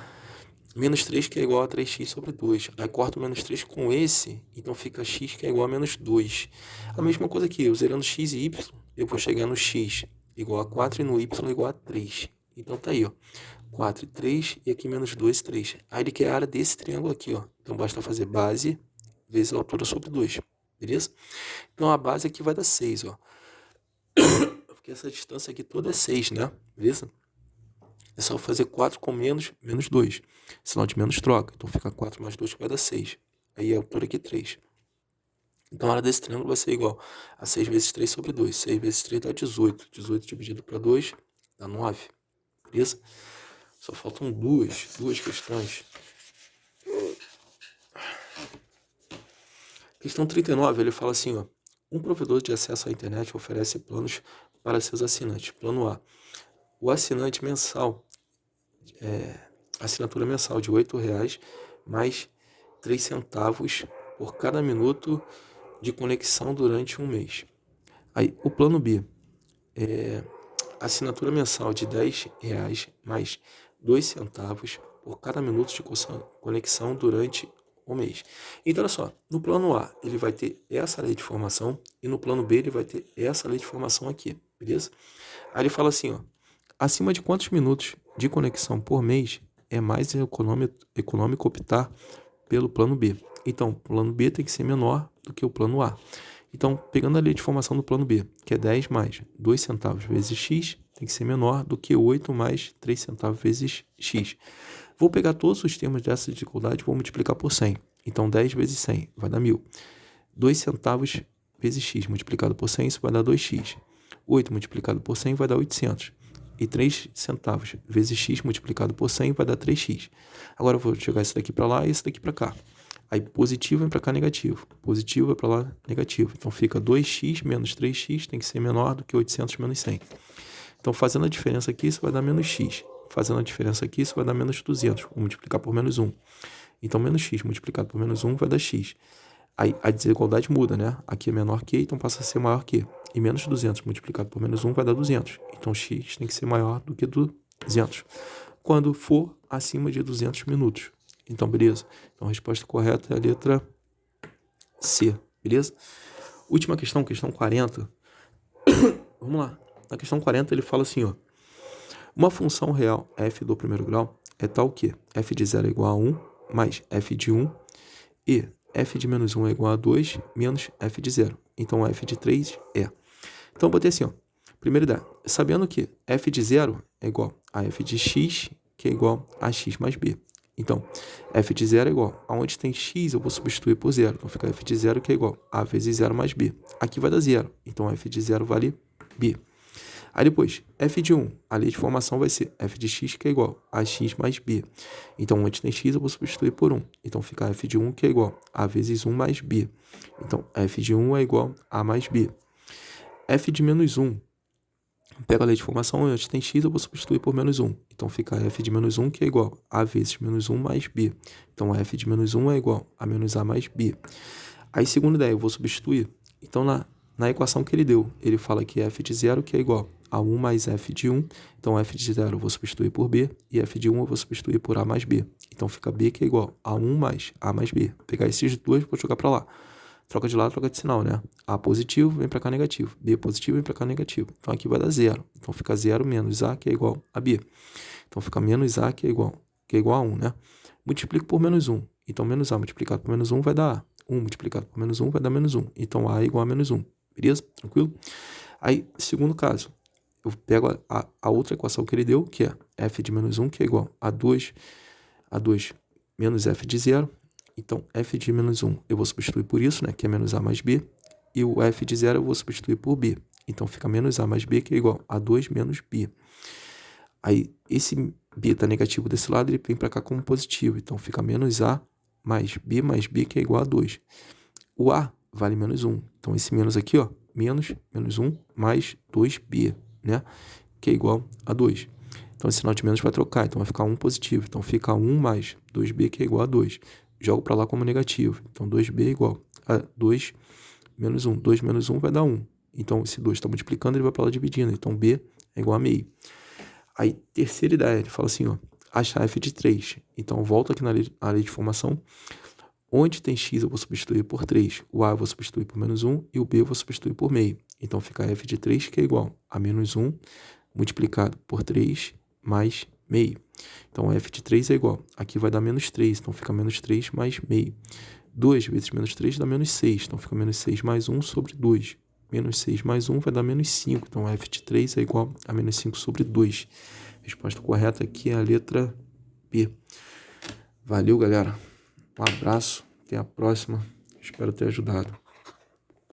menos 3 que é igual a 3x sobre 2. Aí corto o menos 3 com esse, então fica x que é igual a menos 2. A mesma coisa aqui, eu zerando x e y, eu vou chegar no x igual a 4 e no y igual a 3. Então tá aí, ó, 4 e 3, e aqui menos 2 e 3. Aí ele quer a área desse triângulo aqui, ó. Então basta fazer base vezes a altura sobre 2, beleza? Então a base aqui vai dar 6, ó. Porque essa distância aqui toda é 6, né? Beleza? É só fazer 4 com menos 2. Sinal de menos troca. Então fica 4 mais 2 que vai dar 6. Aí a altura aqui 3. Então a área desse triângulo vai ser igual a 6 vezes 3 sobre 2. 6 vezes 3 dá 18. 18 dividido para 2 dá 9. Beleza? Só faltam duas questões. Questão 39, ele fala assim, ó. Um provedor de acesso à internet oferece planos para seus assinantes. Plano A. O assinante mensal, assinatura mensal de R$ 8,00 mais 3 centavos por cada minuto de conexão durante um mês. Aí, o plano B, assinatura mensal de R$ 10,00 mais 2 centavos por cada minuto de conexão durante um mês. Então, olha só, no plano A, ele vai ter essa lei de formação e no plano B, ele vai ter essa lei de formação aqui, beleza? Aí ele fala assim, ó, acima de quantos minutos de conexão por mês é mais econômico optar pelo plano B? Então, o plano B tem que ser menor do que o plano A. Então, pegando a lei de formação do plano B, que é 10 mais 2 centavos vezes x, tem que ser menor do que 8 mais 3 centavos vezes x. Vou pegar todos os termos dessa dificuldade e vou multiplicar por 100. Então, 10 vezes 100 vai dar 1.000. 2 centavos vezes x multiplicado por 100, isso vai dar 2x. 8 multiplicado por 100 vai dar 800. E 3 centavos vezes x multiplicado por 100 vai dar 3x. Agora eu vou jogar esse daqui para lá e esse daqui para cá. Aí positivo vem para cá negativo. Positivo vai para lá negativo. Então fica 2x menos 3x tem que ser menor do que 800 menos 100. Então fazendo a diferença aqui, isso vai dar menos x. Fazendo a diferença aqui, isso vai dar menos 200. Vou multiplicar por menos 1. Então menos x multiplicado por menos 1 vai dar x. Aí a desigualdade muda, né? Aqui é menor que, então passa a ser maior que. E menos 200 multiplicado por menos 1 vai dar 200. Então x tem que ser maior do que 200. Quando for acima de 200 minutos. Então, beleza? Então a resposta correta é a letra C, beleza? Última questão, questão 40. Vamos lá. Na questão 40 ele fala assim, ó. Uma função real f do primeiro grau é tal que f de 0 é igual a 1 mais f de 1 e f de menos 1 é igual a 2 menos f de 0. Então, f de 3 é. Então, eu botei assim, ó. Primeira ideia. Sabendo que f de 0 é igual a f de x, que é igual a x mais b. Então, f de 0 é igual. Aonde tem x, eu vou substituir por 0. Então, fica f de 0, que é igual a vezes 0 mais b. Aqui vai dar 0. Então, f de 0 vale b. Aí depois, f de 1, a lei de formação vai ser f de x, que é igual a x mais b. Então, onde tem x, eu vou substituir por 1. Então, fica f de 1, que é igual a vezes 1 mais b. Então, f de 1 é igual a mais b. F de menos 1, pego a lei de formação, onde tem x, eu vou substituir por menos 1. Então, fica f de menos 1, que é igual a vezes menos 1 mais b. Então, f de menos 1 é igual a menos a mais b. Aí, segunda ideia, eu vou substituir. Então, na equação que ele deu, ele fala que f de 0, que é igual a 1 mais f de 1. Então, f de 0 eu vou substituir por b. E f de 1 eu vou substituir por a mais b. Então, fica b, que é igual a 1 mais a mais b. Vou pegar esses dois e vou jogar para lá. Troca de lado, troca de sinal, né? A positivo, vem para cá negativo. B positivo, vem para cá negativo. Então, aqui vai dar 0. Então, fica 0 menos a, que é igual a b. Então, fica menos a, que é igual a 1, né? Multiplico por menos 1. Então, menos a multiplicado por menos 1 vai dar a. 1 multiplicado por menos 1 vai dar menos 1. Então, a é igual a menos 1. Beleza? Tranquilo? Aí, segundo caso, eu pego a outra equação que ele deu, que é f de menos 1, que é igual a 2 menos f de 0. Então, f de menos 1 eu vou substituir por isso, né, que é menos a mais b. E o f de 0 eu vou substituir por b. Então, fica menos a mais b, que é igual a 2 menos b. Aí, esse b está negativo desse lado, ele vem para cá como positivo. Então, fica menos a mais b, que é igual a 2. O a vale menos 1. Então, esse menos aqui, ó, menos 1 mais 2b, né? que é igual a 2. Então, esse sinal de menos vai trocar, então vai ficar 1 positivo. Então, fica 1 mais 2b, que é igual a 2. Jogo para lá como negativo. Então, 2b é igual a 2 menos 1. 2 menos 1 vai dar 1. Então, esse 2 está multiplicando, ele vai para lá dividindo. Então, b é igual a meio. Aí, terceira ideia, ele fala assim, ó, achar f de 3. Então, volto aqui na lei de formação. Onde tem x eu vou substituir por 3. O a eu vou substituir por menos 1 e o b eu vou substituir por meio. Então, fica f de 3, que é igual a menos 1 multiplicado por 3 mais meio. Então, f de 3 é igual. Aqui vai dar menos 3, então fica menos 3 mais meio. 2 vezes menos 3 dá menos 6, então fica menos 6 mais 1 sobre 2. Menos 6 mais 1 vai dar menos 5, então f de 3 é igual a menos 5 sobre 2. Resposta correta aqui é a letra B. Valeu, galera. Um abraço, até a próxima. Espero ter ajudado.